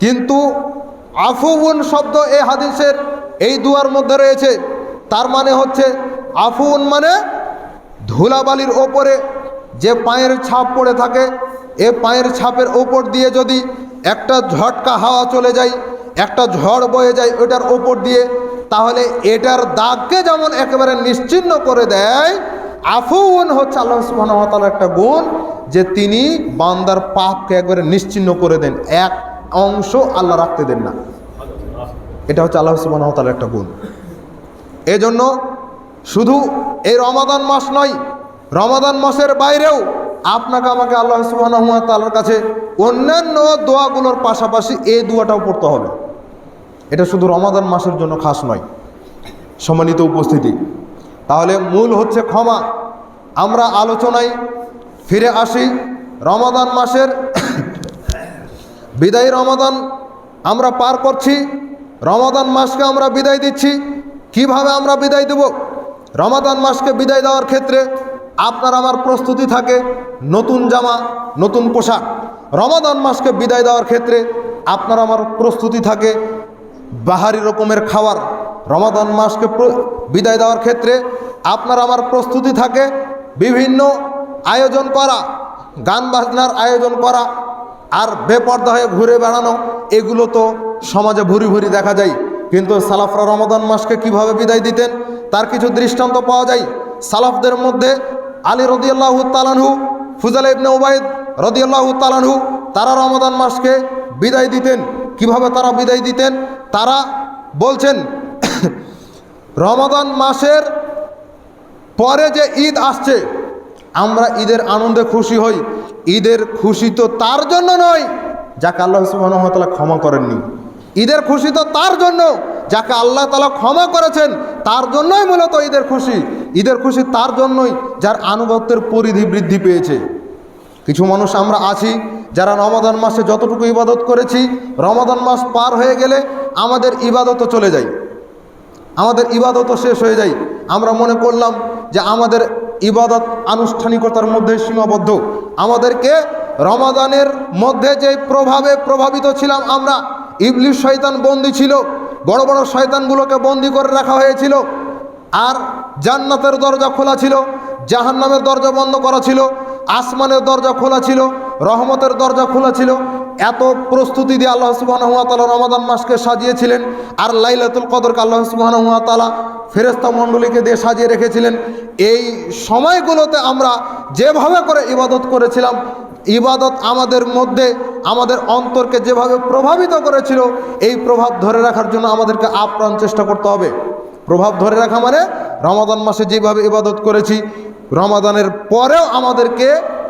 কিন্তু আফুউন শব্দ এই হাদিসের এই দুয়ার মধ্যে রয়েছে। তার মানে হচ্ছে আফুউন মানে ধুলাবালির ওপরে যে পায়ের ছাপ পড়ে থাকে, এ পায়ের ছাপের ওপর দিয়ে যদি একটা ঝটকা হাওয়া চলে যায়, একটা ঝড় বয়ে যায় ওটার ওপর দিয়ে, তাহলে এটার দাগকে যেমন একেবারে নিশ্চিহ্ন করে দেয়, আফুউন হচ্ছে আল্লাহ সুবহানাহু ওয়া তাআলার একটা গুণ, যে তিনি বান্দার পাপকে একবারে নিশ্চিহ্ন করে দেন, এক অংশ আল্লাহ রাখতে দেন না। এটা হচ্ছে আল্লাহ সুবহানাহু ওয়া তাআলার একটা গুণ। এজন্য শুধু এই রমাদান মাস নয়, রমাদান মাসের বাইরেও আপনাকে আমাকে আল্লাহ সুবহানাহু ওয়া তাআলার কাছে অন্যান্য দোয়াগুলোর পাশাপাশি এই দোয়াটাও পড়তে হবে। এটা শুধু রমাদান মাসের জন্য খাস নয়। সম্মানিত উপস্থিতি, তাহলে মূল হচ্ছে ক্ষমা। আমরা আলোচনায় ফিরে আসি। রমাদান মাসের বিদায়ী রমাদান আমরা পার করছি, রমাদান মাসকে আমরা বিদায় দিচ্ছি। কিভাবে আমরা বিদায় দেব? রমাদান মাসকে বিদায় দেওয়ার ক্ষেত্রে আপনার আমার প্রস্তুতি থাকে নতুন জামা, নতুন পোশাক। রমাদান মাসকে বিদায় দেওয়ার ক্ষেত্রে আপনার আমার প্রস্তুতি থাকে বাহারি রকমের খাবার। রমাদান মাসকে বিদায় দেওয়ার ক্ষেত্রে আপনার আমার প্রস্তুতি থাকে বিভিন্ন আয়োজন করা, গান বাজনার আয়োজন করা, আর বেপর্দা হয়ে ঘুরে বেড়ানো। এগুলো তো সমাজে ভুরি ভুরি দেখা যায়, কিন্তু সালাফরা রমাদান মাসকে কিভাবে বিদায় দিতেন তার কিছু দৃষ্টান্ত পাওয়া যায়। সালাফদের মধ্যে আলী রাদিয়াল্লাহু তাআলা আনহু, ফুজাল ইবনে উবাইদ রাদিয়াল্লাহু তাআলা আনহু, তারা রমাদান মাসকে বিদায় দিতেন। কিভাবে তারা বিদায় দিতেন? তারা বলছেন, রমাদান মাসের পরে যে ঈদ আসছে, আমরা ঈদের আনন্দে খুশি হই। ঈদের খুশি তো তার জন্য নয় যাকে আল্লাহ সুবহানাহু ওয়া তাআলা ক্ষমা করেননি। ঈদের খুশি তো তার জন্য যাকে আল্লাহ তাআলা ক্ষমা করেছেন, তার জন্যই মূলত ঈদের খুশি। ঈদের খুশি তার জন্যই যার আনুগত্যের পরিধি বৃদ্ধি পেয়েছে। কিছু মানুষ আমরা আছি যারা রমাদান মাসে যতটুকু ইবাদত করেছি, রমাদান মাস পার হয়ে গেলে আমাদের ইবাদতও চলে যায়, আমাদের ইবাদতও শেষ হয়ে যায়। আমরা মনে করলাম যে আমাদের ইবাদত আনুষ্ঠানিকতার মধ্যে সীমাবদ্ধ। আমাদেরকে রমাদানের মধ্যে যে প্রভাবে প্রভাবিত ছিলাম আমরা, ইবলিস শয়তান বন্দী ছিল, বড় বড় শয়তানগুলোকে বন্দী করে রাখা হয়েছিল, আর জান্নাতের দরজা খোলা ছিল, জাহান্নামের দরজা বন্ধ করা ছিল, আসমানের দরজা খোলা ছিল, রহমতের দরজা খোলা ছিল। এত প্রস্তুতি দিয়ে আল্লাহ সুবহানাহু ওয়া তাআলা রমাদান মাসকে সাজিয়েছিলেন। আর লাইলাতুল কদরকে আল্লাহ সুবহানাহু ওয়া তাআলা ফেরেশতা মণ্ডলীকে দিয়ে সাজিয়ে রেখেছিলেন। এই সময়গুলোতে আমরা যেভাবে করে ইবাদত করেছিলাম, ইবাদত আমাদের মধ্যে আমাদের অন্তরকে যেভাবে প্রভাবিত করেছিল, এই প্রভাব ধরে রাখার জন্য আমাদেরকে আপ্রাণ চেষ্টা করতে হবে। প্রভাব ধরে রাখা মানে রমাদান মাসে যেভাবে ইবাদত করেছি, রমাদানের পরেও আমাদেরকে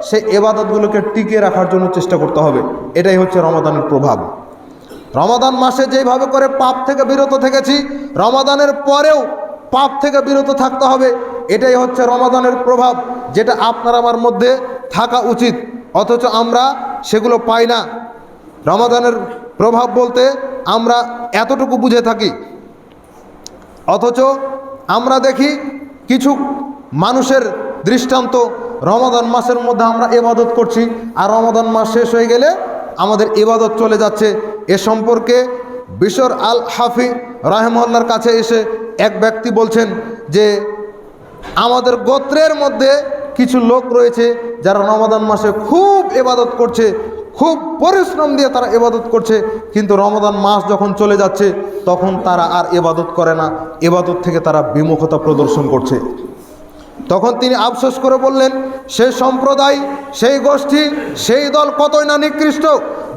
সেই ইবাদতগুলোকে টিকিয়ে রাখার জন্য চেষ্টা করতে হবে। এটাই হচ্ছে রমাদানের প্রভাব। রমাদান মাসে যেভাবে করে পাপ থেকে বিরত থেকেছি, রমাদানের পরেও পাপ থেকে বিরত থাকতে হবে। এটাই হচ্ছে রমাদানের প্রভাব, যেটা আপনার আমার মধ্যে থাকা উচিত, অথচ আমরা সেগুলো পাই না। রমাদানের প্রভাব বলতে আমরা এতটুকু বুঝে থাকি, অথচ আমরা দেখি কিছু মানুষের দৃষ্টান্ত, রমাদান মাসের মধ্যে আমরা ইবাদত করছি, আর রমাদান মাস শেষ হয়ে গেলে আমাদের ইবাদত চলে যাচ্ছে। এ সম্পর্কে বিশর আল হাফি রাহিমাহুল্লাহর কাছে এসে এক ব্যক্তি বলছেন যে আমাদের গোত্রের মধ্যে কিছু লোক রয়েছে যারা রমাদান মাসে খুব ইবাদত করছে, খুব পরিশ্রম দিয়ে তারা ইবাদত করছে, কিন্তু রমাদান মাস যখন চলে যাচ্ছে তখন তারা আর ইবাদত করে না, ইবাদত থেকে তারা বিমুখতা প্রদর্শন করছে। তখন তিনি আফসোস করে বললেন, সেই সম্প্রদায়, সেই গোষ্ঠী, সেই দল কতই না নিকৃষ্ট,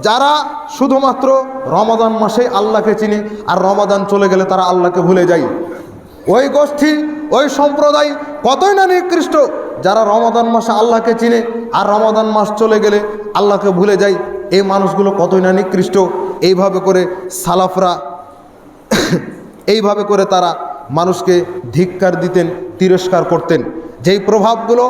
যারা শুধুমাত্র রমাদান মাসে আল্লাহকে চিনে আর রমাদান চলে গেলে তারা আল্লাহকে ভুলে যায়। ওই গোষ্ঠী, ওই সম্প্রদায় কতই না নিকৃষ্ট, যারা রমাদান মাসে আল্লাহকে চিনে আর রমাদান মাস চলে গেলে আল্লাহকে ভুলে যায়। এই মানুষগুলো কতই না নিকৃষ্ট। এইভাবে করে সালাফরা এইভাবে করে তারা মানুষকে ধিক্কার দিতেন, তিরস্কার করতেন। যেই প্রভাবগুলো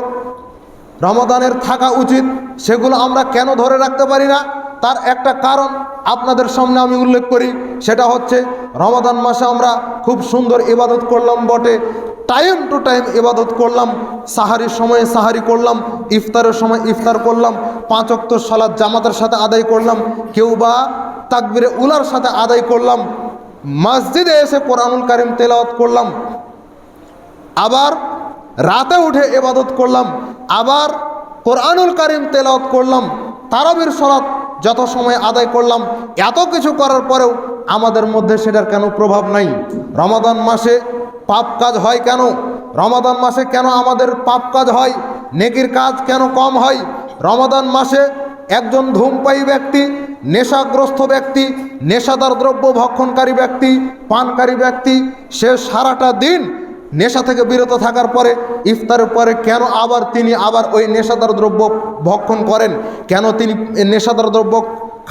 রমাদানের থাকা উচিত সেগুলো আমরা কেন ধরে রাখতে পারি না, তার একটা কারণ আপনাদের সামনে আমি উল্লেখ করি। সেটা হচ্ছে রমাদান মাসে আমরা খুব সুন্দর ইবাদত করলাম বটে, টাইম টু টাইম ইবাদত করলাম, সাহারির সময়ে সাহারি করলাম, ইফতারের সময় ইফতার করলাম, 5 ওয়াক্ত সালাত জামাতের সাথে আদায় করলাম, কেউ বা তাকবীরে উলার সাথে আদায় করলাম, মসজিদে এসে কোরআনুল কারীম তেলাওয়াত করলাম, আবার রাতে উঠে ইবাদত করলাম, আবার কোরআনুল কারীম তেলাওয়াত করলাম, তারাবির সালাত যত সময় আদায় করলাম। এত কিছু করার পরেও আমাদের মধ্যে সেটার কেন প্রভাব নাই? রমাদান মাসে পাপ কাজ হয় কেন? রমাদান মাসে কেন আমাদের পাপ কাজ হয়? নেকির কাজ কেন কম হয়? রমাদান মাসে একজন ধূমপায়ী ব্যক্তি, নেশাগ্রস্ত ব্যক্তি, নেশাদার দ্রব্য ভক্ষণকারী ব্যক্তি, পানকারী ব্যক্তি, সে সারাটা দিন নেশা থেকে বিরত থাকার পরে ইফতারের পরে কেন আবার তিনি আবার ওই নেশাদার দ্রব্য ভক্ষণ করেন? কেন তিনি নেশাদার দ্রব্য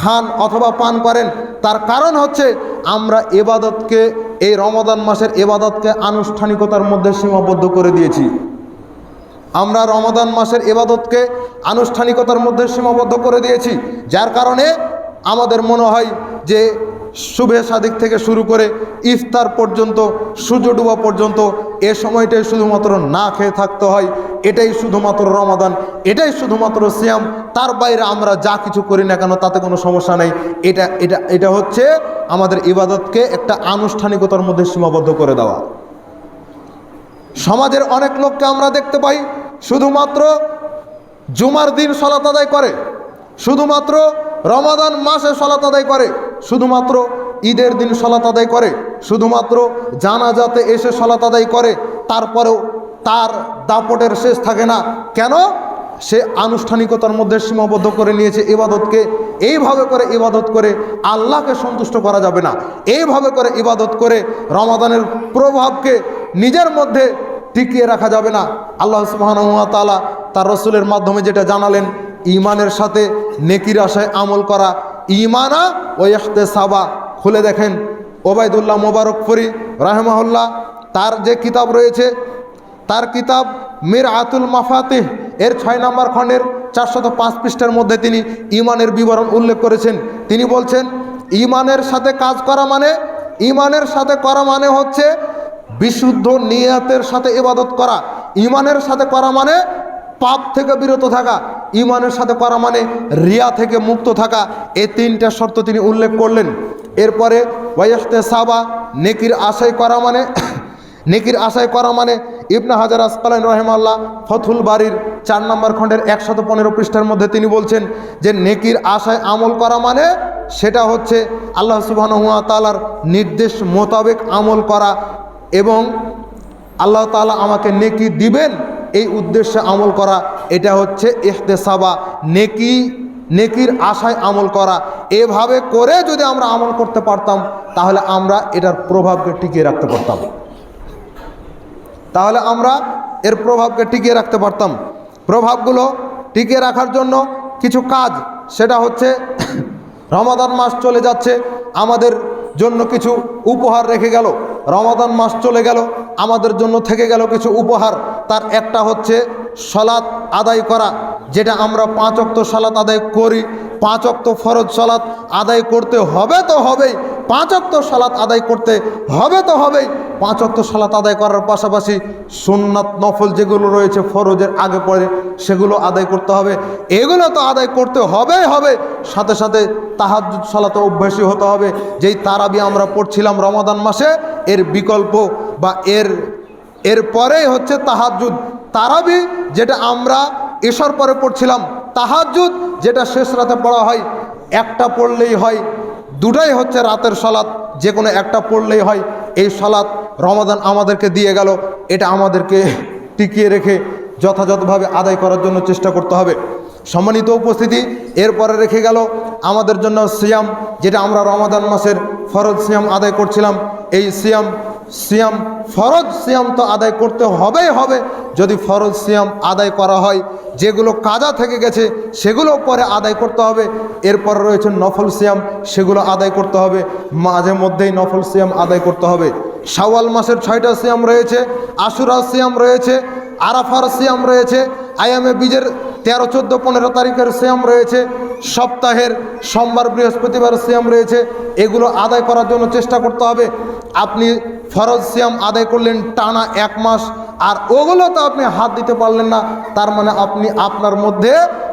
খান অথবা পান করেন? তার কারণ হচ্ছে আমরা ইবাদতকে, এই রমাদান মাসের ইবাদতকে আনুষ্ঠানিকতার মধ্যে সীমাবদ্ধ করে দিয়েছি। আমরা রমাদান মাসের ইবাদতকে আনুষ্ঠানিকতার মধ্যে সীমাবদ্ধ করে দিয়েছি, যার কারণে আমাদের মনে হয় যে শুভে সাদিক থেকে শুরু করে ইফতার পর্যন্ত, সূর্য ডুবা পর্যন্ত এ সময়টাই শুধুমাত্র না খেয়ে থাকতে হয়। এটাই শুধুমাত্র রমাদান, এটাই শুধুমাত্র সিয়াম। তার বাইরে আমরা যা কিছু করি না কেন তাতে কোনো সমস্যা নেই। এটা হচ্ছে আমাদের ইবাদতকে একটা আনুষ্ঠানিকতার মধ্যে সীমাবদ্ধ করে দেওয়া। সমাজের অনেক লোককে আমরা দেখতে পাই শুধুমাত্র জুমার দিন সালাত আদায় করে, শুধুমাত্র রমাদান মাসে সালাত আদায় করে, শুধুমাত্র ঈদের দিন সালাত আদায় করে, শুধুমাত্র জানাজাতে এসে সালাত আদায় করে, তারপরেও তার দাপটের শেষ থাকে না। কেন? সে আনুষ্ঠানিকতার মধ্যে সীমাবদ্ধ করে নিয়েছে ইবাদতকে। এইভাবে করে ইবাদত করে আল্লাহকে সন্তুষ্ট করা যাবে না। এইভাবে করে ইবাদত করে রমাদানের প্রভাবকে নিজের মধ্যে টিকিয়ে রাখা যাবে না। আল্লাহ সুবহানাহু ওয়া তাআলা তার রাসূলের মাধ্যমে যেটা জানালেন, ঈমানের সাথে নেকির আশায় আমল করা, ঈমানা ওয়া ইহতিসাবা। খুলে দেখেন ওবায়দুল্লাহ মোবারকপুরী রাহিমাহুল্লাহ, তার যে কিতাব রয়েছে, তার কিতাব মিরআতুল মাফাতিহ এর 6 নম্বর খণ্ডের 405 পৃষ্ঠার মধ্যে তিনি ঈমানের বিবরণ উল্লেখ করেছেন। তিনি বলছেন, ঈমানের সাথে কাজ করা মানে, ঈমানের সাথে করা মানে হচ্ছে বিশুদ্ধ নিয়তের সাথে ইবাদত করা। ঈমানের সাথে করা মানে পাপ থেকে বিরত থাকা। ঈমানের সাথে করা মানে রিয়া থেকে মুক্ত থাকা। এই 3টা শর্ত তিনি উল্লেখ করলেন। এরপরে ওয়াইহতিসাবা, নেকির আশায় করা মানে, নেকির আশায় করা মানে ইবনে হাজার আসকালানী রাহিমাহুল্লাহ ফথুল বারীর 4 নম্বর খণ্ডের 115 পৃষ্ঠার মধ্যে তিনি বলছেন যে নেকির আশায় আমল করা মানে সেটা হচ্ছে আল্লাহ সুবহানাহু ওয়া তাআলার নির্দেশ মোতাবেক আমল করা এবং আল্লাহ তাআলা আমাকে নেকি দিবেন এই উদ্দেশ্যে আমল করা। এটা হচ্ছে ইহতিসাবা, নেকির আশায় আমল করা। এভাবে করে যদি আমরা আমল করতে পারতাম তাহলে আমরা এটার প্রভাবকে টিকিয়ে রাখতে পারতাম, তাহলে আমরা এর প্রভাবকে টিকিয়ে রাখতে পারতাম। প্রভাবগুলো টিকিয়ে রাখার জন্য কিছু কাজ, সেটা হচ্ছে রমাদান মাস চলে যাচ্ছে, আমাদের জন্য কিছু উপহার রেখে গেল। রমাদান মাস চলে গেল, আমাদের জন্য থেকে গেল কিছু উপহার। তার একটা হচ্ছে সালাত আদায় করা, যেটা আমরা 5 ওয়াক্ত সালাত আদায় করি। 5 ওয়াক্ত ফরজ সালাত আদায় করতে হবে তো হবেই, 5 ওয়াক্ত সালাত আদায় করতে হবে তো হবেই। 5 ওয়াক্ত সালাত আদায় করার পাশাপাশি সুন্নাত নফল যেগুলো রয়েছে ফরজের আগে পরে সেগুলো আদায় করতে হবে। এগুলো তো আদায় করতে হবেই হবে, সাথে সাথে তাহাজ্জুদ সালাতে অভ্যাসী হতে হবে। যেই তারাবি আমরা পড়ছিলাম রমাদান মাসে, এর বিকল্প বা এর পরেই হচ্ছে তাহাজ্জুদ। তারাবি যেটা আমরা এশার পরে পড়ছিলাম, তাহাজ্জুদ যেটা শেষ রাতে পড়া হয়, একটা পড়লেই হয়, দুটাই হচ্ছে রাতের সালাত, যে কোনো একটা পড়লেই হয়। এই সালাত রমাদান আমাদেরকে দিয়ে গেল, এটা আমাদেরকে টিকিয়ে রেখে যথাযথভাবে আদায় করার জন্য চেষ্টা করতে হবে। সম্মানিত উপস্থিতি, এরপরে রেখে গেল আমাদের জন্য সিয়াম, যেটা আমরা রমাদান মাসের ফরজ সিয়াম আদায় করছিলাম। এই সিয়াম ফরজ সিয়াম তো আদায় করতে হবেই হবে। যদি ফরজ সিয়াম আদায় করা হয়, যেগুলো কাজা থেকে গেছে সেগুলো পরে আদায় করতে হবে। এরপরে রয়েছে নফল সিয়াম, সেগুলো আদায় করতে হবে, মাঝে মধ্যেই নফল সিয়াম আদায় করতে হবে। শাওয়াল মাসের 6টা সিয়াম রয়েছে, আশুরা সিয়াম রয়েছে, আরাফার সিয়াম রয়েছে, আয়ামে বীজের 13, 14, 15 তারিখের সিয়াম রয়েছে, সপ্তাহের সোমবার বৃহস্পতিবার সিয়াম রয়েছে। এগুলো আদায় করার জন্য চেষ্টা করতে হবে। আপনি ফরজ সিয়াম আদায় করলেন টানা 1 মাস, আর ওগুলো তো আপনি হাত দিতে পারলেন না, তার মানে আপনি আপনার মধ্যে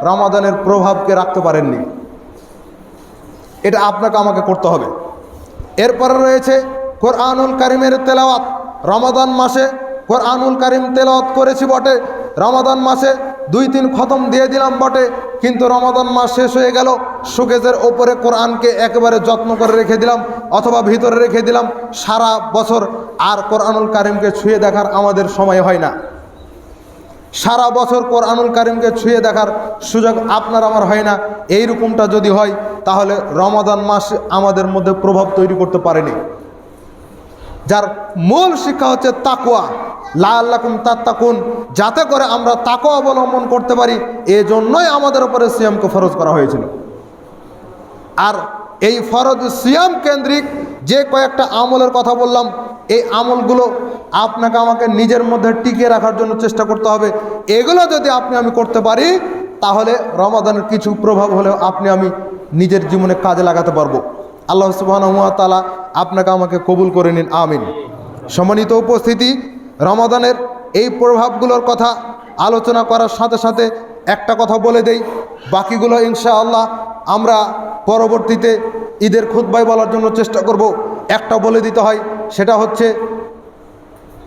রমাদানের প্রভাবকে রাখতে পারেননি। এটা আপনাকে আমাকে করতে হবে। এরপরে রয়েছে কোরআনুল কারিমের তেলাওয়াত। রমাদান মাসে কোরআনুল কারিম তেলাওয়াত করেছি বটে, রমাদান মাসে 2-3 খতম দিয়ে দিলাম বটে, কিন্তু রমাদান মাস শেষ হয়ে গেল, শোকেজের ওপরে কোরআনকে একেবারে যত্ন করে রেখে দিলাম অথবা ভিতরে রেখে দিলাম। সারা বছর আর কোরআনুল কারিমকে ছুঁয়ে দেখার আমাদের সময় হয় না। সারা বছর কোরআনুল কারিমকে ছুঁয়ে দেখার সুযোগ আপনার আমার হয় না। এইরকমটা যদি হয়, তাহলে রমাদান মাস আমাদের মধ্যে প্রভাব তৈরি করতে পারেনি। যার মূল শিক্ষা হচ্ছে তাকওয়া, লাআল্লাকুম তাত্তাকুন, যাতে করে আমরা তাকওয়া অবলম্বন করতে পারি, এজন্যই আমাদের উপরে সিয়ামকে ফরজ করা হয়েছিল। আর এই ফরজ সিয়াম কেন্দ্রিক যে কয়েকটা আমলের কথা বললাম, এই আমলগুলো আপনাকে আমাকে নিজের মধ্যে টিকিয়ে রাখার জন্য চেষ্টা করতে হবে। এগুলো যদি আমি করতে পারি, তাহলে রমাদানের কিছু প্রভাব হলেও আমি নিজের জীবনে কাজে লাগাতে পারবো। আল্লাহ সুবহানাহু ওয়া তাআলা আপনাকে আমাকে কবুল করে নিন, আমিন। সম্মানিত উপস্থিতি, রমাদানের এই প্রভাবগুলোর কথা আলোচনা করার সাথে সাথে একটা কথা বলে দেই, বাকিগুলো ইনশাআল্লাহ আমরা পরবর্তীতে ঈদের খুতবায় বলার জন্য চেষ্টা করব। একটা বলে দিতে হয়, সেটা হচ্ছে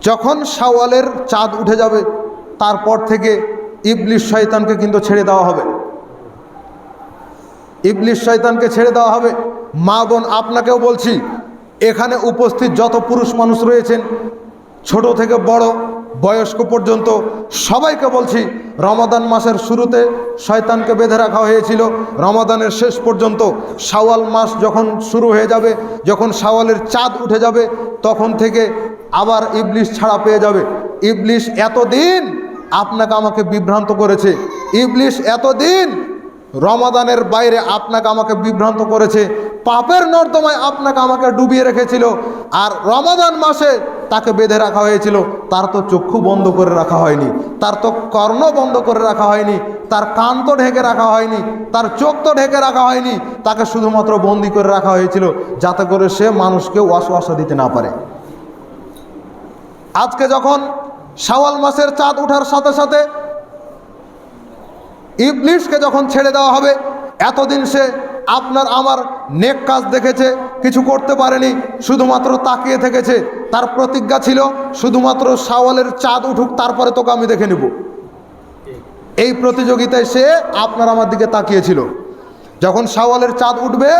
যখন শাওয়ালের চাঁদ উঠে যাবে, তারপর থেকে ইবলিশ শয়তানকে কিন্তু ছেড়ে দেওয়া হবে। ইবলিশ শয়তানকে ছেড়ে দেওয়া হবে। মা বোন, আপনাকেও বলছি, এখানে উপস্থিত যত পুরুষ মানুষ রয়েছেন, ছোট থেকে বড় বয়স্ক পর্যন্ত সবাইকে বলছি, রমাদান মাসের শুরুতে শয়তানকে বেঁধে রাখা হয়েছিল রমাদানের শেষ পর্যন্ত। শাওয়াল মাস যখন শুরু হয়ে যাবে, যখন শাওয়ালের চাঁদ উঠে যাবে, তখন থেকে আবার ইবলিশ ছাড়া পেয়ে যাবে। ইবলিশ এতদিন আপনাকে আমাকে বিভ্রান্ত করেছে, ইবলিশ এতদিন রমাদানের বাইরে আপনাকে আমাকে বিভ্রান্ত করেছে, পাপের নর্দমায় আপনাকে আমাকে ডুবিয়ে রেখেছিল। আর রমাদান মাসে তাকে বেঁধে রাখা হয়েছিল, তার তো চক্ষু বন্ধ করে রাখা হয়নি, তার তো কর্ণ বন্ধ করে রাখা হয়নি, তার কান তো ঢেকে রাখা হয়নি, তার চোখ তো ঢেকে রাখা হয়নি, তাকে শুধুমাত্র বন্দি করে রাখা হয়েছিল, যাতে করে সে মানুষকে ওয়াসওয়াসা দিতে না পারে। আজকে যখন শাওয়াল মাসের চাঁদ ওঠার সাথে সাথে ইবলিশকে যখন ছেড়ে দেওয়া হবে, এতদিন সে আপনার আমার নেক কাজ দেখেছে, কিছু করতে পারেনি, শুধুমাত্র তাকিয়ে থেকেছে। তার প্রতিজ্ঞা ছিল শুধুমাত্র শাওয়ালের চাঁদ উঠুক, তারপরে তোকে আমি দেখে নেব। এই প্রতিযোগিতায় সে আপনার আমার দিকে তাকিয়েছিল। যখন শাওয়ালের চাঁদ উঠবে,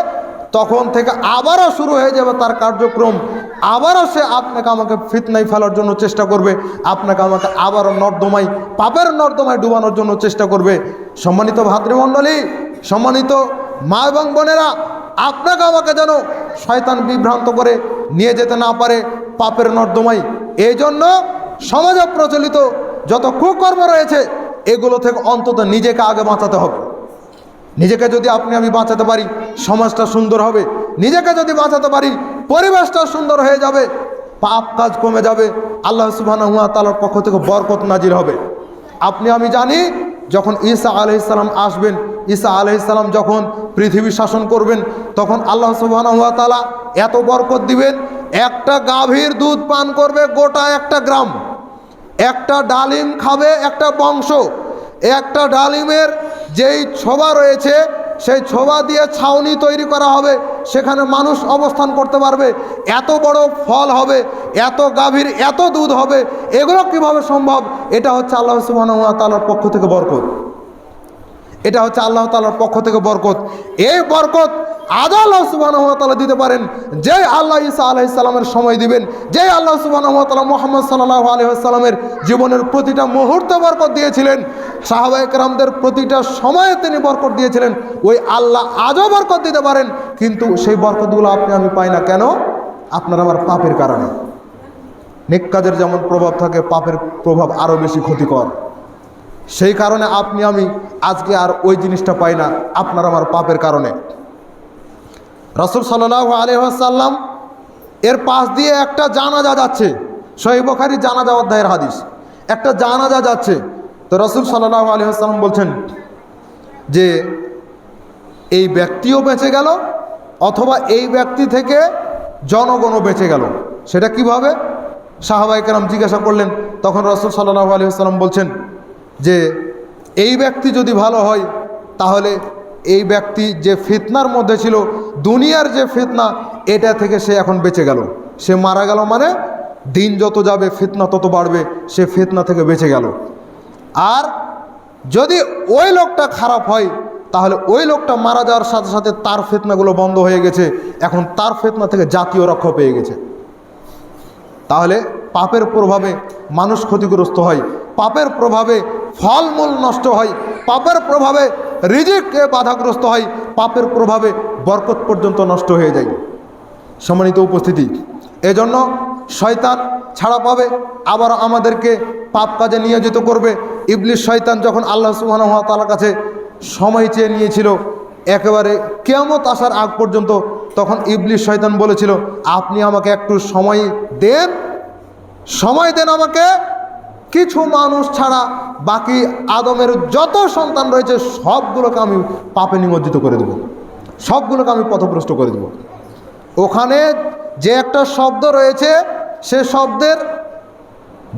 তখন থেকে আবারও শুরু হয়ে যাবে তার কার্যক্রম। আবারও সে আপনাকে আমাকে ফিতনায় ফেলার জন্য চেষ্টা করবে, আপনাকে আমাকে আবারও নর্দমায়, পাপের নর্দমায় ডুবানোর জন্য চেষ্টা করবে। সম্মানিত ভাতৃমণ্ডলী, সম্মানিত মা এবং বোনেরা, আপনাকে আমাকে যেন শয়তান বিভ্রান্ত করে নিয়ে যেতে না পারে পাপের নর্দমায়। এই জন্য সমাজে প্রচলিত যত কুকর্ম রয়েছে, এগুলো থেকে অন্তত নিজেকে আগে বাঁচাতে হবে। নিজেকে যদি আমি বাঁচাতে পারি, সমাজটা সুন্দর হবে। নিজেকে যদি বাঁচাতে পারি, পরিবেশটা সুন্দর হয়ে যাবে, পাপ কাজ কমে যাবে, আল্লাহ সুবহানাহু ওয়া তাআলার পক্ষ থেকে বরকত নাজিল হবে। আমি জানি, যখন ঈসা আলাইহিস সালাম আসবেন, ঈসা আলাইহিস সালাম যখন পৃথিবী শাসন করবেন, তখন আল্লাহ সুবহানাহু ওয়া তাআলা এত বরকত দিবেন, একটা গাভীর দুধ পান করবে গোটা একটা গ্রাম, একটা ডালিম খাবে একটা বংশ, একটা ডালিমের যেই ছোবা রয়েছে, সেই ছোবা দিয়ে ছাউনি তৈরি করা হবে, সেখানে মানুষ অবস্থান করতে পারবে। এত বড় ফল হবে, এত গাভীর এত দুধ হবে, এগুলো কিভাবে সম্ভব? এটা হচ্ছে আল্লাহ সুবহানাহু ওয়া তাআলার পক্ষ থেকে বরকত। এটা হচ্ছে আল্লাহ তাআলার পক্ষ থেকে বরকত। এই বরকত আজ আল্লাহ সুবহানাহু ওয়া তাআলা দিতে পারেন, যে আল্লাহ ঈসা আলাইহিস সালামের সময় দিবেন, যে আল্লাহ সুবহানাহু ওয়া তাআলা মুহাম্মদ সাল্লাল্লাহু আলাইহি ওয়াসাল্লামের জীবনের প্রতিটা মুহূর্তে বরকত দিয়েছিলেন, সাহাবায়ে কেরামদের প্রতিটা সময়ে তিনি বরকত দিয়েছিলেন, ওই আল্লাহ আজও বরকত দিতে পারেন। কিন্তু সেই বরকতগুলো আপনি আমি পাই না কেন? আপনার আমার পাপের কারণে। নেক কাজের যেমন প্রভাব থাকে, পাপের প্রভাব আরও বেশি ক্ষতিকর। সেই কারণে আপনি আমি আজকে আর ওই জিনিসটা পাই না, আপনার আমার পাপের কারণে। রাসূল সাল্লাল্লাহু আলাইহি ওয়াসাল্লাম এর পাশ দিয়ে একটা জানাজা যাচ্ছে, সহিহ বুখারী জানাজা অধ্যায়ের হাদিস। একটা জানাজা যাচ্ছে, তো রাসূল সাল্লাল্লাহু আলাইহি ওয়াসাল্লাম বলছেন যে এই ব্যক্তিও বেঁচে গেল, অথবা এই ব্যক্তি থেকে জনগণও বেঁচে গেল। সেটা কিভাবে? সাহাবায়ে কেরাম জিজ্ঞাসা করলেন। তখন রাসূল সাল্লাল্লাহু আলাইহি ওয়াসাল্লাম বলছেন যে এই ব্যক্তি যদি ভালো হয়, তাহলে এই ব্যক্তি যে ফিতনার মধ্যে ছিল, দুনিয়ার যে ফিতনা, এটা থেকে সে এখন বেঁচে গেল। সে মারা গেল মানে দিন যত যাবে ফিতনা তত বাড়বে, সে ফিতনা থেকে বেঁচে গেল। আর যদি ওই লোকটা খারাপ হয়, তাহলে ওই লোকটা মারা যাওয়ার সাথে সাথে তার ফিতনাগুলো বন্ধ হয়ে গেছে, এখন তার ফিতনা থেকে জাতীয় রক্ষা পেয়ে গেছে। তাহলে পাপের প্রভাবে মানুষ ক্ষতিগ্রস্ত হয়, পাপের প্রভাবে ফলমূল নষ্ট হয়, পাপের প্রভাবে রিজিকে বাধাগ্রস্ত হয়, পাপের প্রভাবে বরকত পর্যন্ত নষ্ট হয়ে যায়। সম্মানিত উপস্থিতি, এজন্য শয়তান ছাড়া পাবে, আবার আমাদেরকে পাপ কাজে নিয়োজিত করবে। ইবলিস শয়তান যখন আল্লাহ সুবহানাহু ওয়া তাআলার কাছে সময় চেয়ে নিয়েছিল একেবারে কিয়ামত আসার আগ পর্যন্ত, তখন ইবলিস শয়তান বলেছিল, আপনি আমাকে একটু সময় দেন, সময় দেন আমাকে, কিছু মানুষ ছাড়া বাকি আদমের যত সন্তান রয়েছে সবগুলোকে আমি পাপে নিমজ্জিত করে দেব, সবগুলোকে আমি পথভ্রষ্ট করে দেব। ওখানে যে একটা শব্দ রয়েছে, সে শব্দের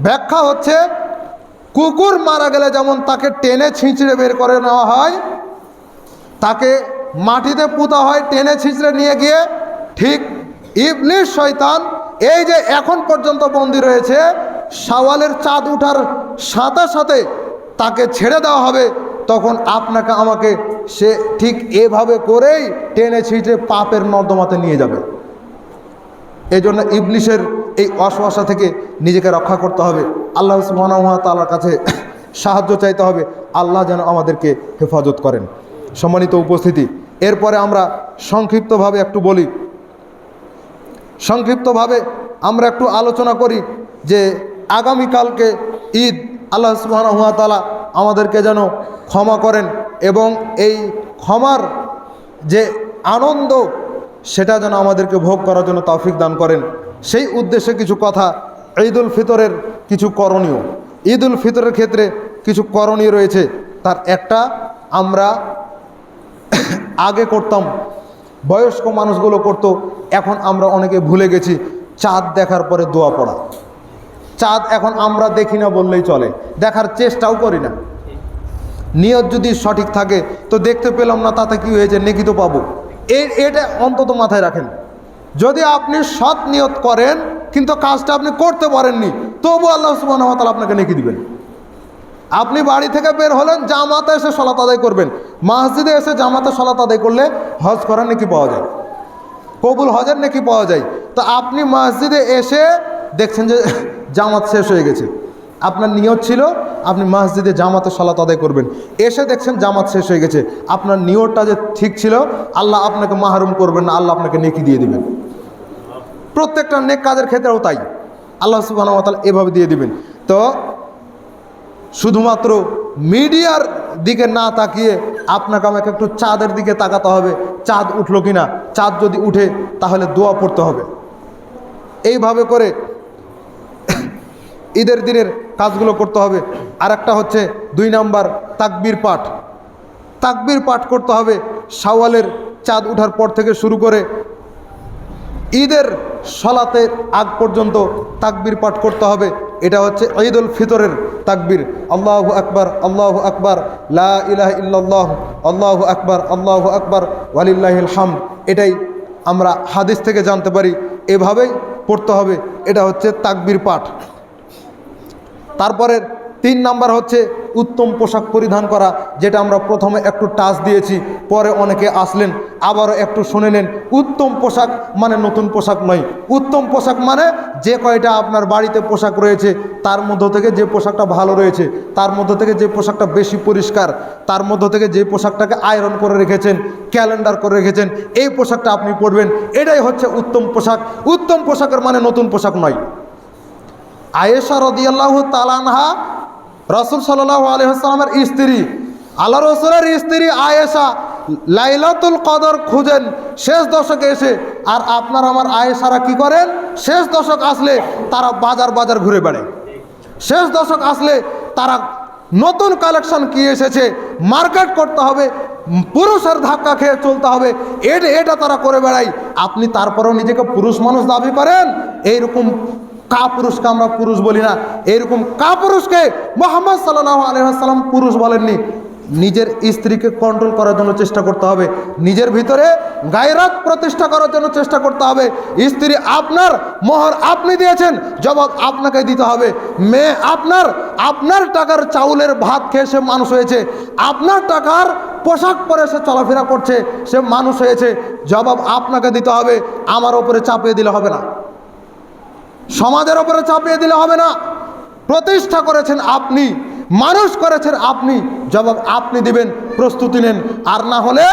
ব্যাখ্যা হচ্ছে, কুকুর মারা গেলে যেমন তাকে টেনে ছিঁচড়ে বের করে নেওয়া হয়, তাকে মাটিতে পুঁতা হয় টেনে ছিঁচড়ে নিয়ে গিয়ে, ঠিক ইবলিস শয়তান এই যে এখন পর্যন্ত বন্দী রয়েছে, শাওয়ালের চাঁদ উঠার সাথে সাথে তাকে ছেড়ে দেওয়া হবে, তখন আপনাকে আমাকে সে ঠিক এভাবে করেই টেনে ছিঁচড়ে পাপের নর্দমাতে নিয়ে যাবে। এই জন্য ইবলিসের এই অসুয়াশা থেকে নিজেকে রক্ষা করতে হবে, আল্লাহ সুবহানাহু ওয়া তাআলার কাছে সাহায্য চাইতে হবে, আল্লাহ যেন আমাদেরকে হেফাজত করেন। সম্মানিত উপস্থিতি, এরপরে আমরা সংক্ষিপ্তভাবে একটু বলি, সংক্ষিপ্তভাবে আমরা একটু আলোচনা করি যে আগামীকালকে ঈদ, আল্লাহ সুবহানাহু ওয়া তাআলা আমাদেরকে যেন ক্ষমা করেন এবং এই ক্ষমার যে আনন্দ সেটা যেন আমাদেরকে ভোগ করার জন্য তৌফিক দান করেন। সেই উদ্দেশ্যে কিছু কথা, ঈদুল ফিতরের কিছু করণীয়, ঈদুল ফিতরের ক্ষেত্রে কিছু করণীয় রয়েছে। তার একটা আমরা আগে করতাম, বয়স্ক মানুষগুলো করতো, এখন আমরা অনেকে ভুলে গেছি, চাঁদ দেখার পরে দোয়া পড়া। চাঁদ এখন আমরা দেখি না বললেই চলে, দেখার চেষ্টাও করি না। নিয়ত যদি সঠিক থাকে তো দেখতে পেলাম না, তাতে কি হয়েছে, নেকি তো পাবো, এটা অন্তত মাথায় রাখেন। যদি আপনি সৎ নিয়ত করেন কিন্তু কাজটা আপনি করতে পারেননি, তবু আল্লাহ সুবহানাহু ওয়া তাআলা আপনাকে নেকি দিবেন। আপনি বাড়ি থেকে বের হলেন, জামাতে এসে সালাত আদায় করবেন, মসজিদে এসে জামাতে সালাত আদায় করলে হজ করার নেকি পাওয়া যায়, কবুল হজের নেকি পাওয়া যায়। তো আপনি মসজিদে এসে দেখছেন যে জামাত শেষ হয়ে গেছে, আপনার নিয়ত ছিল আপনি মসজিদে জামাতে সালাত আদায় করবেন, এসে দেখছেন জামাত শেষ হয়ে গেছে, আপনার নিয়তটা যে ঠিক ছিল, আল্লাহ আপনাকে মাহরুম করবেন না, আল্লাহ আপনাকে নেকি দিয়ে দিবেন। প্রত্যেকটা নেক কাজের ক্ষেত্রেও তাই, আল্লাহ সুবহানাহু ওয়া তাআলা এভাবে দিয়ে দিবেন। তো শুধুমাত্র মিডিয়ার দিকে না তাকিয়ে আপনাকে আমাকে একটু চাঁদের দিকে তাকাতে হবে, চাঁদ উঠলো কিনা, চাঁদ যদি উঠে তাহলে দোয়া পড়তে হবে। এইভাবে করে ঈদের দিনের কাজগুলো করতে হবে। আর একটা হচ্ছে 2 নাম্বার তাকবীর পাঠ, তাকবীর পাঠ করতে হবে। শাওয়ালের চাঁদ উঠার পর থেকে শুরু করে ঈদের সালাতের আগ পর্যন্ত তাকবীর পাঠ করতে হবে। এটা হচ্ছে ঈদুল ফিতরের তাকবীর, আল্লাহু আকবার, আল্লাহু আকবার, লা ইলাহা ইল্লাল্লাহ, আল্লাহু আকবার, আল্লাহু আকবার, ওয়ালিল্লাহিল হামদ। এটাই আমরা হাদিস থেকে জানতে পারি, এভাবেই পড়তে হবে। এটা হচ্ছে তাকবীর পাঠ। তারপরে 3 নাম্বার হচ্ছে উত্তম পোশাক পরিধান করা, যেটা আমরা প্রথমে একটু টাচ দিয়েছি, পরে অনেকে আসলেন আবারও একটু শুনে নেন। উত্তম পোশাক মানে নতুন পোশাক নয়। উত্তম পোশাক মানে যে কয়টা আপনার বাড়িতে পোশাক রয়েছে তার মধ্য থেকে যে পোশাকটা ভালো রয়েছে, তার মধ্য থেকে যে পোশাকটা বেশি পরিষ্কার, তার মধ্য থেকে যে পোশাকটাকে আয়রন করে রেখেছেন, ক্যালেন্ডার করে রেখেছেন, এই পোশাকটা আপনি পরবেন। এটাই হচ্ছে উত্তম পোশাক। উত্তম পোশাকের মানে নতুন পোশাক নয়। আয়েশা রাদিয়াল্লাহু তাআলা আনহা রাসূল সাল্লাল্লাহু আলাইহি ওয়াসাল্লামের স্ত্রী, আল্লাহ রাসূলের স্ত্রী আয়েশা লাইলাতুল কদর খুঁজেন শেষ দশকে এসে। আর আপনার আমার আয়েশারা কি করেন? শেষ দশক আসলে তারা বাজার ঘুরে বেড়ায়। শেষ দশক আসলে তারা নতুন কালেকশন কি এসেছে মার্কেট করতে হবে, পুরুষের ধাক্কা খেয়ে চলতে হবে, এটা তারা করে বেড়ায়। আপনি তারপরেও নিজেকে পুরুষ মানুষ দাবি করেন। এইরকম কাপুরুষকে আমরা পুরুষ বলি না। এইরকম কাপুরুষকে মুহাম্মদ সাল্লাল্লাহু আলাইহি ওয়াসাল্লাম পুরুষ বলেননি। নিজের স্ত্রীকে কন্ট্রোল করার জন্য চেষ্টা করতে হবে, নিজের ভিতরে গায়রাত প্রতিষ্ঠা করার জন্য চেষ্টা করতে হবে। স্ত্রী আপনার, মোহর আপনি দিয়েছেন, জবাব আপনাকে দিতে হবে। মেয়ে আপনার টাকার চাউলের ভাত খেয়ে সে মানুষ হয়েছে, আপনার টাকার পোশাক পরে সে চলাফেরা করছে, সে মানুষ হয়েছে, জবাব আপনাকে দিতে হবে। আমার ওপরে চাপিয়ে দিলে হবে না, সমাজের ওপরে চাপিয়ে দিলে হবে না। প্রতিষ্ঠা করেছেন আপনি, মানুষ করেছেন আপনি, জবাব আপনি দিবেন। প্রস্তুতি নেন। আর না হলে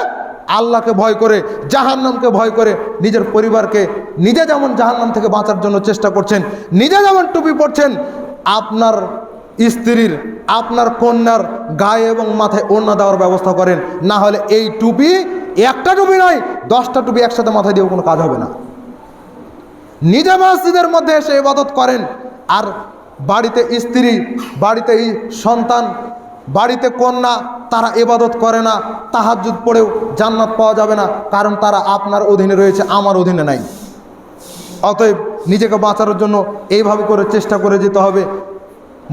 আল্লাহকে ভয় করে, জাহান্নামকে ভয় করে, নিজের পরিবারকে, নিজে যেমন জাহান্নাম থেকে বাঁচার জন্য চেষ্টা করছেন, নিজে যেমন টুপি পরছেন, আপনার স্ত্রীর, আপনার কন্যার গায়ে এবং মাথায় ওড়না দেওয়ার ব্যবস্থা করেন। না হলে এই টুপি, একটা টুপি নয় 10টা টুপি একসাথে মাথায় দিয়েও কোনো কাজ হবে না। নিজে মসজিদের মধ্যে এসে ইবাদত করেন, আর বাড়িতে স্ত্রী, বাড়িতে সন্তান, বাড়িতে কন্যা, তারা ইবাদত করে না, তাহাজ্জুদ পড়েও জান্নাত পাওয়া যাবে না, কারণ তারা আপনার অধীনে রয়েছে, আমার অধীনে নাই। অতএব নিজেকে বাঁচানোর জন্য এইভাবে করে চেষ্টা করে যেতে হবে।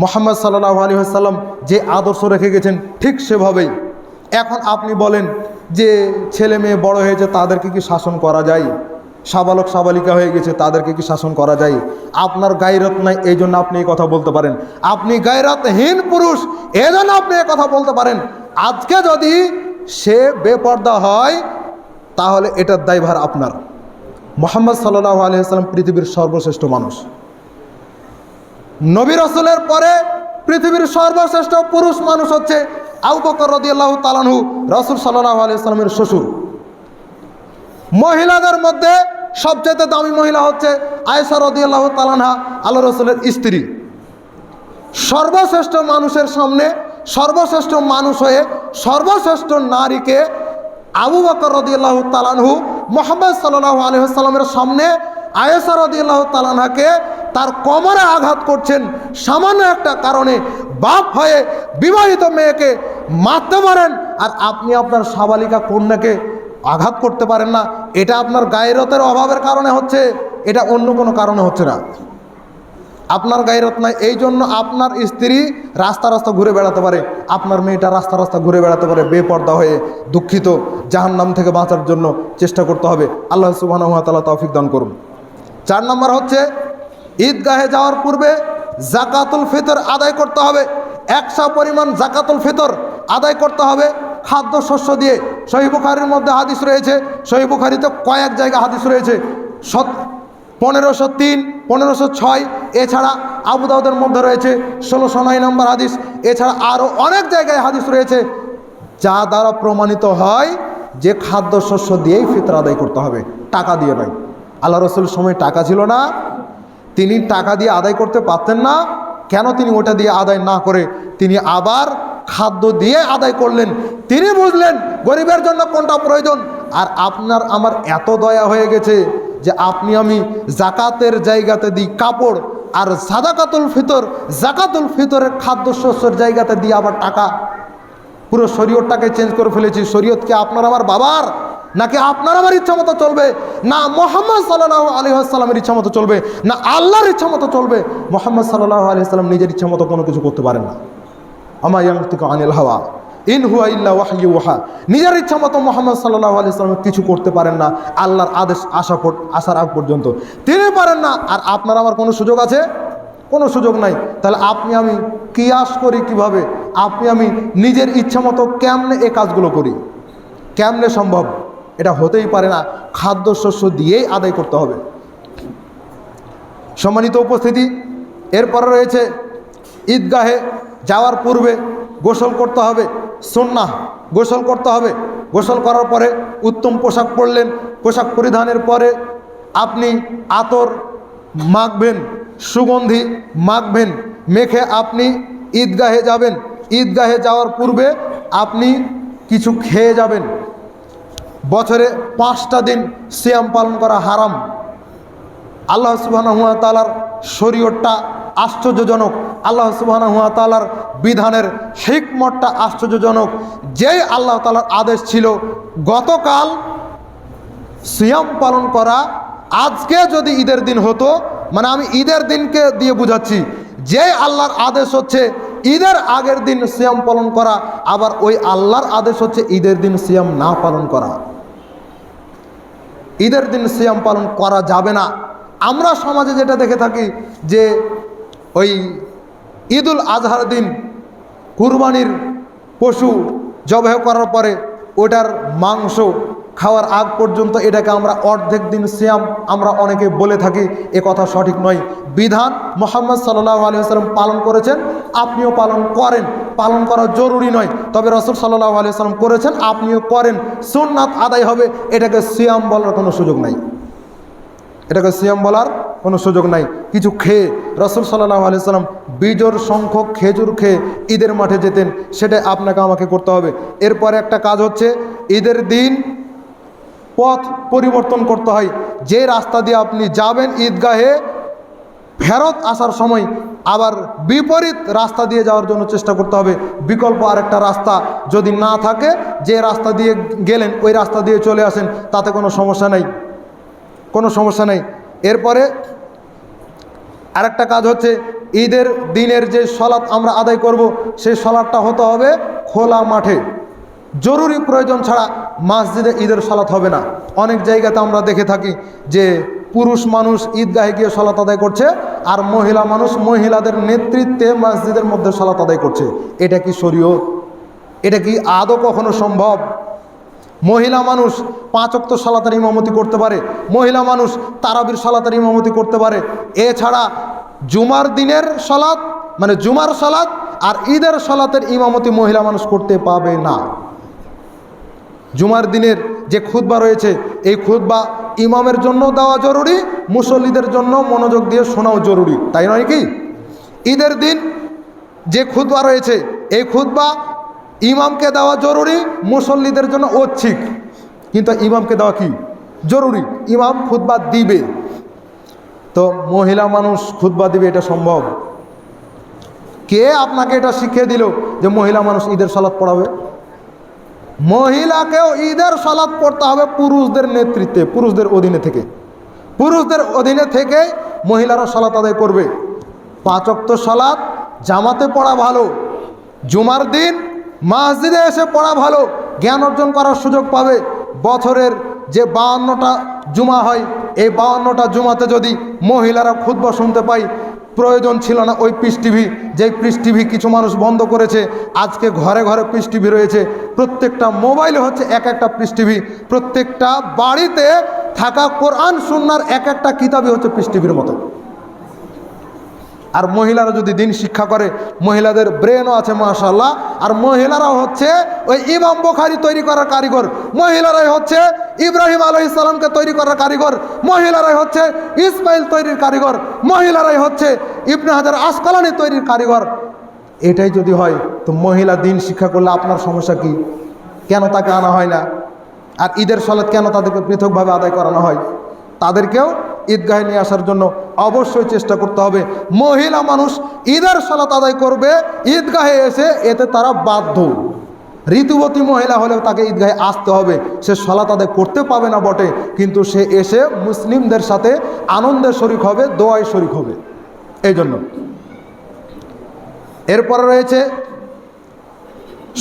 মুহাম্মদ সাল্লাল্লাহু আলাইহি ওয়াসাল্লাম যে আদর্শ রেখে গেছেন ঠিক সেভাবেই। এখন আপনি বলেন যে ছেলে মেয়ে বড় হয়েছে তাদেরকে কি শাসন করা যায়? সাবালক সাবালিকা হয়ে গেছে তাদেরকে কি শাসন করা যায়? আপনার গায়রত নাই, এই জন্য আপনি এই কথা বলতে পারেন। আপনি গায়রতহীন পুরুষ, এই জন্য আপনি এই কথা বলতে পারেন। আজকে যদি সে বেপর্দা হয় তাহলে এটার দায়ভার আপনার। মুহাম্মদ সাল্লাল্লাহু আলাইহি ওয়াসাল্লাম পৃথিবীর সর্বশ্রেষ্ঠ মানুষ। নবী রাসূলের পরে পৃথিবীর সর্বশ্রেষ্ঠ পুরুষ মানুষ হচ্ছে আবু বকর রাদিয়াল্লাহু তাআলা আনহু, রাসূল সাল্লাল্লাহু আলাইহি ওয়াসাল্লামের শ্বশুর। মহিলাদের মধ্যে সবচেয়ে দামি মহিলা হচ্ছে আয়েশা রাদিয়াল্লাহু তাআলা আনহা, আল্লাহ রাসূলের স্ত্রী। সর্বশ্রেষ্ঠ মানুষের সামনে সর্বশ্রেষ্ঠ মানুষ হয়ে সর্বশ্রেষ্ঠ নারীকে আবু বকর রাদিয়াল্লাহু তাআলা আনহু মুহাম্মদ সাল্লাল্লাহু আলাইহি ওয়াসাল্লামের সামনে আয়েশা রাদিয়াল্লাহু তাআলা আনহাকে তার কোমরে আঘাত করছেন সামান্য একটা কারণে। বাপ হয়ে বিবাহিত মেয়েকে মারতে পারেন, আর আপনি আপনার সাবালিকা কন্যাকে আঘাত করতে পারেন না। এটা আপনার গায়রতের অভাবের কারণে হচ্ছে, এটা অন্য কোনো কারণে হচ্ছে না। আপনার গায়রত নাই, এই জন্য আপনার স্ত্রী রাস্তা ঘুরে বেড়াতে পারে, আপনার মেয়েটা রাস্তা ঘুরে বেড়াতে পারে বেপর্দা হয়ে। দুঃখিত, জাহান্নাম থেকে বাঁচার জন্য চেষ্টা করতে হবে। আল্লাহ সুবহানাহু ওয়া তাআলা তৌফিক দান করুন। 4 নম্বর হচ্ছে ঈদগাহে যাওয়ার পূর্বে জাকাতুল ফিতর আদায় করতে হবে। 100 পরিমাণ জাকাতুল ফিতর আদায় করতে হবে খাদ্য শস্য দিয়ে। সহিহ বুখারীর মধ্যে হাদিস রয়েছে, সহিহ বুখারীতে কয়েক জায়গা হাদিস রয়েছে, 1503, 1506, এছাড়া আবু দাউদের মধ্যে রয়েছে 1609 নম্বর হাদিস। এছাড়া আরও অনেক জায়গায় হাদিস রয়েছে যা দ্বারা প্রমাণিত হয় যে খাদ্য শস্য দিয়েই ফিতর আদায় করতে হবে, টাকা দিয়ে নয়। আল্লাহ রাসূলের সময় টাকা ছিল না, তিনি টাকা দিয়ে আদায় করতে পারতেন না। কেন তিনি ওটা দিয়ে আদায় না করে তিনি আবার খাদ্য দিয়ে আদায় করলেন? তিনি বুঝলেন গরিবের জন্য কোনটা প্রয়োজন। আর আপনার আমার এত দয়া হয়ে গেছে যে আপনি আমি জাকাতের জায়গাতে দিই কাপড়, আর সাদাকাতুল ফিতর, জাকাতুল ফিতরের খাদ্যশস্যের জায়গাতে দিয়ে আবার টাকা। পুরো শরীয়তটাকে চেঞ্জ করে ফেলেছি। শরীয়ত কি আপনার আমার বাবার, নাকি আপনার আমার ইচ্ছা মতো চলবে? না মুহাম্মদ সাল্লাল্লাহু আলাইহি ওয়াসাল্লামের ইচ্ছা মতো চলবে, না আল্লাহর ইচ্ছা মতো চলবে। মুহাম্মদ সাল্লাল্লাহু আলাইহি ওয়াসাল্লাম নিজের ইচ্ছা মতো কোনো কিছু করতে পারেন না। আমা ইয়ানতিকু আনিল হাওয়া ইন হুয়া ইল্লা ওয়াহয়ু ইউহা। নিজের ইচ্ছা মতো মুহাম্মদ সাল্লাল্লাহু আলাইহি ওয়াসাল্লাম কিছু করতে পারেন না আল্লাহর আদেশ আসার আগ পর্যন্ত, তিনি পারেন না। আর আপনার আমার কোনো সুযোগ আছে? কোনো সুযোগ নাই। তাহলে আপনি আমি কিয়াস করি কিভাবে? আপনি আমি নিজের ইচ্ছা মতো কেমনে এই কাজগুলো করি? কেমনে সম্ভব? এটা হতেই পারে না, খাদ্যশস্য দিয়েই আদায় করতে হবে। সম্মানিত উপস্থিতি, এরপরে রয়েছে ঈদগাহে যাওয়ার পূর্বে গোসল করতে হবে, সুন্নাহ গোসল করতে হবে। গোসল করার পরে উত্তম পোশাক পরলেন, পোশাক পরিধানের পরে আপনি আতর মাখবেন, সুগন্ধি মাখবেন, মেখে আপনি ঈদগাহে যাবেন। ঈদগাহে যাওয়ার পূর্বে আপনি কিছু খেয়ে যাবেন। বছরে 5টা দিন সিয়াম পালন করা হারাম। আল্লাহ সুবহানাহু ওয়া তাআলার শরীয়তটা আশ্চর্যজনক, আল্লাহ সুবহানাহু ওয়া তাআলার বিধানের হিকমতটা আশ্চর্যজনক। যেই আল্লাহ তাআলার আদেশ ছিল গতকাল সিয়াম পালন করা, আজকে যদি ঈদের দিন হতো, মানে আমি ঈদের দিনকে দিয়ে বুঝাচ্ছি, যে আল্লাহর আদেশ হচ্ছে ঈদের আগের দিন সিয়াম পালন করা, আবার ওই আল্লাহর আদেশ হচ্ছে ঈদের দিন সিয়াম না পালন করা। ঈদের দিন সিয়াম পালন করা যাবে না। আমরা সমাজে যেটা দেখে থাকি যে ওই ঈদুল আজহার দিন কুরবানির পশু জবাহ করার পরে ওটার মাংস খাওয়ার আগ পর্যন্ত এটাকে আমরা অর্ধেক দিন সিয়াম আমরা অনেকে বলে থাকি। এ কথা সঠিক নয়। বিধান মুহাম্মদ সাল্লাল্লাহু আলাইহি ওয়াসাল্লাম পালন করেছেন, আপনিও পালন করেন। পালন করা জরুরি নয়, তবে রাসূল সাল্লাল্লাহু আলাইহি ওয়াসাল্লাম করেছেন, আপনিও করেন। সুন্নাত আদায় হবে, এটাকে সিয়াম বলার কোনো সুযোগ নাই, এটাকে সিয়াম বলার কোনো সুযোগ নাই। কিছু খেয়ে রাসূল সাল্লাল্লাহু আলাইহি ওয়াসাল্লাম বিজোড় সংখ্যক খেজুর খেয়ে ঈদের মাঠে যেতেন, সেটা আপনাকে আমাকে করতে হবে। এরপরে একটা কাজ হচ্ছে ঈদের দিন পথ পরিবর্তন করতে হয়। যে রাস্তা দিয়ে আপনি যাবেন ঈদগাহে, ফেরত আসার সময় আবার বিপরীত রাস্তা দিয়ে যাওয়ার জন্য চেষ্টা করতে হবে। বিকল্প আরেকটা রাস্তা যদি না থাকে, যে রাস্তা দিয়ে গেলেন ওই রাস্তা দিয়ে চলে আসেন, তাতে কোনো সমস্যা নেই, কোনো সমস্যা নেই। এরপরে আরেকটা কাজ হচ্ছে ঈদের দিনের যে সালাত আমরা আদায় করব, সেই সালাতটা হতে হবে খোলা মাঠে। জরুরি প্রয়োজন ছাড়া মসজিদে ঈদের সালাত হবে না। অনেক জায়গাতে আমরা দেখে থাকি যে পুরুষ মানুষ ঈদগাহে গিয়ে সালাত আদায় করছে, আর মহিলা মানুষ মহিলাদের নেতৃত্বে মসজিদের মধ্যে সালাত আদায় করছে। এটা কি শরীয়ত? এটা কি আদৌ কখনো সম্ভব? মহিলা মানুষ 5 ওয়াক্ত সালাতের ইমামতি করতে পারে, মহিলা মানুষ তারাবির সালাতের ইমামতি করতে পারে। এছাড়া জুমার দিনের সালাত, মানে জুমার সালাত আর ঈদের সালাতের ইমামতি মহিলা মানুষ করতে পাবে না। জুমার দিনের যে খুতবা রয়েছে, এই খুতবা ইমামের জন্য দেওয়া জরুরি, মুসল্লিদের জন্য মনোযোগ দিয়ে শোনাও জরুরি, তাই নয় কি? ঈদের দিন যে খুতবা রয়েছে, এই খুতবা ইমামকে দেওয়া জরুরি, মুসল্লিদের জন্য ঐচ্ছিক, কিন্তু ইমামকে দেওয়া কি জরুরি? ইমাম খুতবা দিবে, তো মহিলা মানুষ খুতবা দিবে, এটা সম্ভব? কে আপনাকে এটা শিখিয়ে দিল যে মহিলা মানুষ ঈদের সালাত পড়াবে? মহিলাকেও ঈদের সালাত পড়তে হবে পুরুষদের নেতৃত্বে, পুরুষদের অধীনে থেকে। পুরুষদের অধীনে থেকে মহিলারা সালাত আদায় করবে। 5 ওয়াক্ত সালাত জামাতে পড়া ভালো, জুমার দিন মসজিদে এসে পড়া ভালো, জ্ঞান অর্জন করার সুযোগ পাবে। বছরের যে 52টা জুমা হয়, এই 52টা জুমাতে যদি মহিলারা খুতবা শুনতে পায়, প্রয়োজন ছিল না ওই পিস টিভি। যেই পিস টিভি কিছু মানুষ বন্ধ করেছে, আজকে ঘরে ঘরে পিস টিভি রয়েছে, প্রত্যেকটা মোবাইলে হচ্ছে এক একটা পিস টিভি, প্রত্যেকটা বাড়িতে থাকা কোরআন সুন্নাহর এক একটা কিতাবই হচ্ছে পিস টিভির মতো। আর মহিলারা যদি দিন শিক্ষা করে, মহিলাদের ব্রেনও আছে মাশাআল্লাহ, আর মহিলারাও হচ্ছে ওই ইমাম বুখারী তৈরি করার কারিগর, মহিলারাই হচ্ছে ইব্রাহিম আলাইহিস সালামকে তৈরি করার কারিগর, মহিলারাই হচ্ছে ইসমাইল তৈরির কারিগর, মহিলারাই হচ্ছে ইবনে হাজার আসকালানি তৈরির কারিগর। এটাই যদি হয়, তো মহিলা দিন শিক্ষা করলে আপনার সমস্যা কি? কেন তাকে আনা হয় না? আর ঈদের সালাত কেন তাদেরকে পৃথকভাবে আদায় করানো হয়? তাদেরকেও ঈদগাহে নিয়ে আসার জন্য অবশ্যই চেষ্টা করতে হবে। মহিলা মানুষ ঈদের সালাত আদায় করবে ঈদগাহে এসে, এতে তারা বাধ্য। ঋতুবতী মহিলা হলেও তাকে ঈদগাহে আসতে হবে। সে সালাত আদায় করতে পাবে না বটে, কিন্তু সে এসে মুসলিমদের সাথে আনন্দের শরিক হবে, দোয়ায় শরিক হবে। এই জন্য এরপরে রয়েছে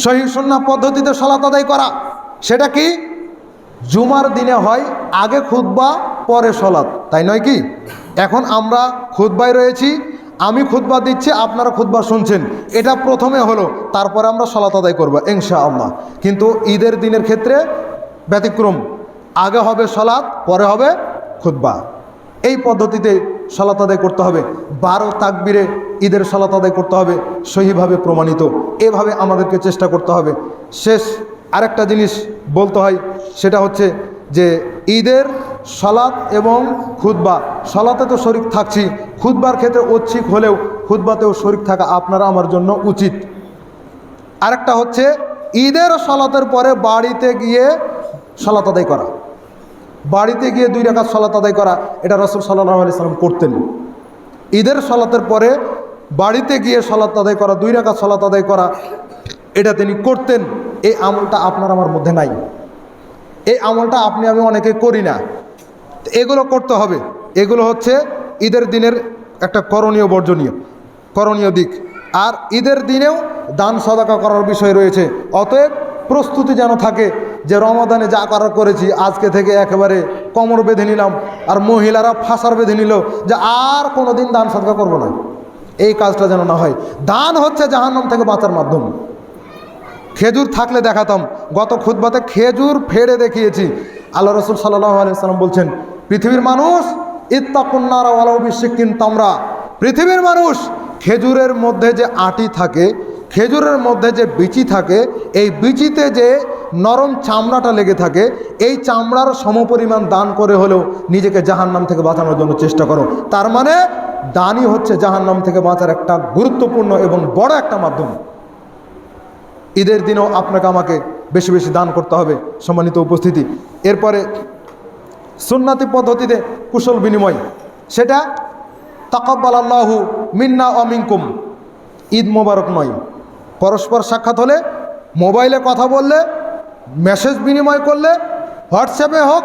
সহিহ সুন্নাহ পদ্ধতিতে সালাত আদায় করা। সেটা কি? জুমার দিনে হয় আগে খুতবা পরে সালাত, তাই নয় কি? এখন আমরা খুতবায় রয়েছি, আমি খুতবা দিচ্ছি, আপনারা খুতবা শুনছেন, এটা প্রথমে হলো, তারপরে আমরা সালাত আদায় করবো ইনশাআল্লাহ। কিন্তু ঈদের দিনের ক্ষেত্রে ব্যতিক্রম, আগে হবে সালাত, পরে হবে খুতবা। এই পদ্ধতিতে সালাত আদায় করতে হবে। 12 তাকবীরে ঈদের সালাত আদায় করতে হবে, সহিভাবে প্রমাণিত। এভাবে আমাদেরকে চেষ্টা করতে হবে। শেষ আরেকটা জিনিস বলতে হয়, সেটা হচ্ছে যে ঈদের সালাত এবং খুতবা, সালাতে তো শরীক থাকছি, খুতবার ক্ষেত্রে ঐচ্ছিক হলেও খুতবাতেও শরীক থাকা আপনারা আমার জন্য উচিত। আরেকটা হচ্ছে ঈদের সালাতের পরে বাড়িতে গিয়ে সালাত আদায় করা, বাড়িতে গিয়ে 2 রাকাত সালাত আদায় করা, এটা রাসূল সাল্লাল্লাহু আলাইহি সাল্লাম করতেন। ঈদের সালাতের পরে বাড়িতে গিয়ে সালাত আদায় করা, 2 রাকাত সালাত আদায় করা, এটা তিনি করতেন। এই আমলটা আপনার আমার মধ্যে নাই, এই আমলটা আপনি আমি অনেকে করি না। এগুলো করতে হবে। এগুলো হচ্ছে ঈদের দিনের একটা করণীয় দিক। আর ঈদের দিনেও দান সাদাকা করার বিষয় রয়েছে। অতএব প্রস্তুতি যেন থাকে যে রমাদানে যা করার করেছি, আজকে থেকে একেবারে কোমর বেঁধে নিলাম, আর মহিলারা ফাঁসার বেঁধে নিল যে আর কোনো দিন দান সাদাকা করবো না। এই কাজটা যেন না হয়। দান হচ্ছে জাহান্নাম থেকে বাঁচার মাধ্যম। খেজুর থাকলে দেখাতাম, গত খুতবাতে খেজুর ফেড়ে দেখিয়েছি। আল্লাহ রাসূল সাল্লাল্লাহু আলাইহি ওয়াসাল্লাম বলছেন, পৃথিবীর মানুষ ইত্তাকুন নারা ওয়ালাউ বিশিক্কিন তামরা, পৃথিবীর মানুষ খেজুরের মধ্যে যে আটি থাকে, খেজুরের মধ্যে যে বিচি থাকে, এই বিচিতে যে নরম চামড়াটা লেগে থাকে, এই চামড়ার সমপরিমাণ দান করে হলেও নিজেকে জাহান্নাম থেকে বাঁচানোর জন্য চেষ্টা করো। তার মানে দানই হচ্ছে জাহান্নাম থেকে বাঁচার একটা গুরুত্বপূর্ণ এবং বড় একটা মাধ্যম। ঈদের দিনেও আপনাকে আমাকে বেশি বেশি দান করতে হবে সম্মানিত উপস্থিতি। এরপরে সুন্নাতি পদ্ধতিতে কুশল বিনিময়, সেটা তাকাব্বালাল্লাহু মিন্না ওয়া মিনকুম। ঈদ মোবারক নয়, পরস্পর সাক্ষাৎ হলে, মোবাইলে কথা বললে, মেসেজ বিনিময় করলে, হোয়াটসঅ্যাপে হোক,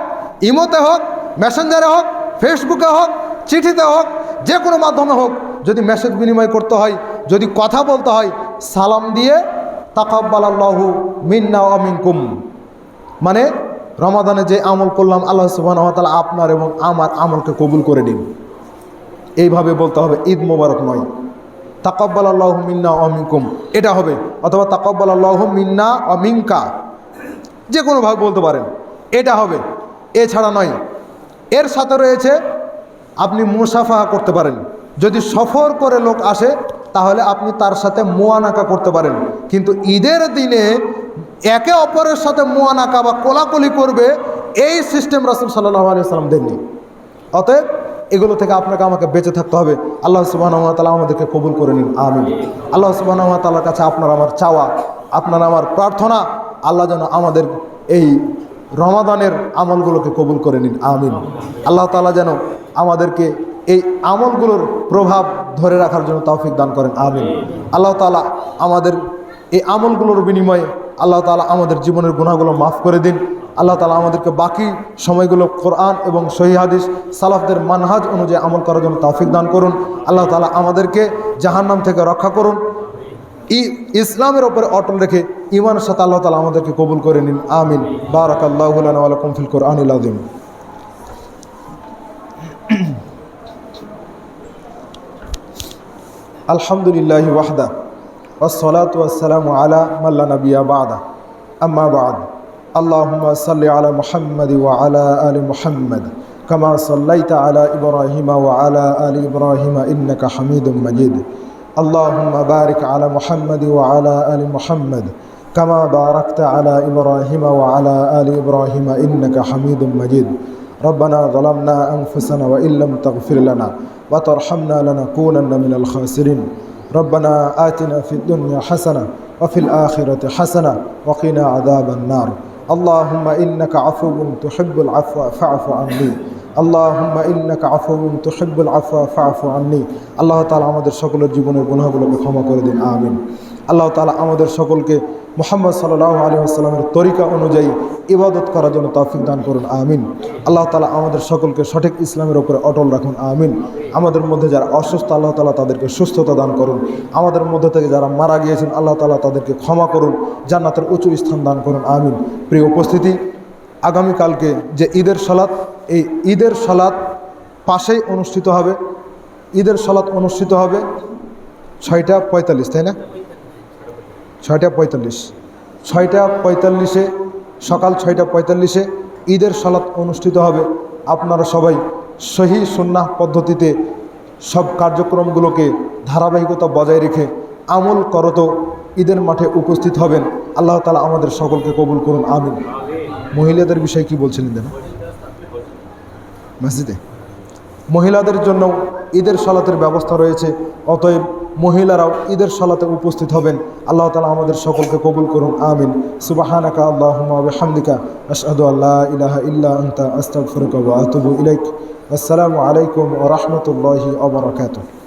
ইমোতে হোক, মেসেঞ্জারে হোক, ফেসবুকে হোক, চিঠিতে হোক, যে কোনো মাধ্যমে হোক, যদি মেসেজ বিনিময় করতে হয়, যদি কথা বলতে হয়, সালাম দিয়ে তাকাব্বালাল্লাহু মিন্না ওয়া মিনকুম, মানে রমাদানে যে আমল করলাম আল্লাহ সুবহানাহু ওয়া তাআলা আপনার এবং আমার আমলকে কবুল করে নিন, এইভাবে বলতে হবে। ঈদ মোবারক নয়, তাকাব্বালাল্লাহু মিন্না ওয়া মিনকুম এটা হবে, অথবা তাকাব্বালাল্লাহু মিন্না ওয়া মিনকা, যে কোনোভাবে বলতে পারেন, এটা হবে। এছাড়া নয়। এর সাথে রয়েছে আপনি মুসাফাহা করতে পারেন। যদি সফর করে লোক আসে তাহলে আপনি তার সাথে মুয়ানাকা করতে পারেন, কিন্তু ঈদের দিনে একে অপরের সাথে মুয়ানাকা বা কোলাকুলি করবে, এই সিস্টেম রাসূল সাল্লাল্লাহু আলাইহি ওয়াসাল্লাম দেননি। অতএব এগুলো থেকে আপনাকে আমাকে বেঁচে থাকতে হবে। আল্লাহ সুবহানাহু ওয়া তাআলা আমাদেরকে কবুল করে নিন, আমিন। আল্লাহ সুবহানাহু ওয়া তাআলার কাছে আপনার আমার চাওয়া, আপনার আমার প্রার্থনা, আল্লাহ যেন আমাদের এই রমাদানের আমলগুলোকে কবুল করে নিন, আমিন। আল্লাহ তাআলা যেন আমাদেরকে এই আমলগুলোর প্রভাব ধরে রাখার জন্য তৌফিক দান করেন, আমিন। আল্লাহ তাআলা আমাদের এই আমলগুলোর বিনিময়ে আল্লাহ তাআলা আমাদের জীবনের গুনাহগুলো মাফ করে দিন। আল্লাহ তাআলা আমাদেরকে বাকি সময়গুলো কোরআন এবং সহিহ হাদিস সালাফদের মানহাজ অনুযায়ী আমল করার জন্য তৌফিক দান করুন। আল্লাহ তাআলা আমাদেরকে জাহান্নাম থেকে রক্ষা করুন। ইসলামের ওপরে অটল রেখে ঈমানের সাথে আল্লাহ তাআলা আমাদেরকে কবুল করে নিন, আমিন। বারাকাল্লাহু লানা ওয়া লাকুম ফিল কুরআনিল আযীম। আলহামদুলিল্লাহি ওয়াহদা ওয়াসসালাতু ওয়াসসালামু আলা মান লা নাবিয়্যা বা'দা, আম্মা বা'দ। আল্লাহুম্মা সাল্লি আলা মুহাম্মাদি ওয়া আলা আলি মুহাম্মাদ কামা সাল্লাইতা আলা ইব্রাহিমা ওয়া আলা আলি ইব্রাহিমা ইন্নাকা হামিদুম মাজিদ। আল্লাহুম্মা বারিক আলা মুহাম্মাদি ওয়া আলা আলি মুহাম্মাদ কামা বারাকতা আলা ইব্রাহিমা ওয়া আলা আলি ইব্রাহিমা ইন্নাকা হামিদুম মাজিদ। ربنا ظلمنا أنفسنا وإن لم تغفر لنا وترحمنا لنكونن من الخاسرين. ربنا آتنا في الدنيا حسنة وفي الآخرة حسنة وقنا عذاب النار. اللهم إنك عفو تحب العفو فاعف عني. اللهم إنك عفو تحب العفو فاعف عني. আল্লাহ তাআলা আমাদের সকলের জীবনের গুনাহগুলোকে ক্ষমা করে দিন, আমিন। আল্লাহ তাআলা আমাদের সকলকে মুহাম্মদ সাল্লাল্লাহু আলাইহি ওয়াসাল্লামের তরিকা অনুযায়ী ইবাদত করার জন্য তৌফিক দান করুন, আমিন। আল্লাহ তাআলা আমাদের সকলকে সঠিক ইসলামের উপরে অটল রাখুন, আমিন। আমাদের মধ্যে যারা অসুস্থ আল্লাহ তাআলা তাদেরকে সুস্থতা দান করুন। আমাদের মধ্যে থেকে যারা মারা গিয়েছেন আল্লাহ তাআলা তাদেরকে ক্ষমা করুন, জান্নাতের উঁচু স্থান দান করুন, আমিন। প্রিয় উপস্থিতি, আগামীকালকে যে ঈদের সালাত, এই ঈদের সালাত পাশেই অনুষ্ঠিত হবে ঈদের সালাত অনুষ্ঠিত হবে 6:45, তাই না? 6:45, 6:45 সকাল 6:45 ঈদের সালাত অনুষ্ঠিত হবে। আপনারা সবাই সহি সুন্নাহ পদ্ধতিতে সব কার্যক্রমগুলোকে ধারাবাহিকতা বজায় রেখে আমল করত ঈদের মাঠে উপস্থিত হবেন। আল্লাহ তাআলা আমাদের সকলকে কবুল করুন, আমিন। মহিলাদের বিষয়ে কি বলছিলেন যেন? মসজিদে মহিলাদের জন্য ঈদের সালাতের ব্যবস্থা রয়েছে, অতএব মহিলারাও ঈদের সালাতে উপস্থিত হবেন। আল্লাহ তাআলা আমাদের সকলকে কবুল করুন, আমিন। সুবহানাকা আল্লাহুম্মা ওয়া বিহামদিকা আশহাদু আল্লা ইলাহা ইল্লা আনতা আস্তাগফিরুকা ওয়া আতুবু ইলাইক। আসসালামু আলাইকুম ওয়া রাহমাতুল্লাহি ওয়া বারাকাতুহু।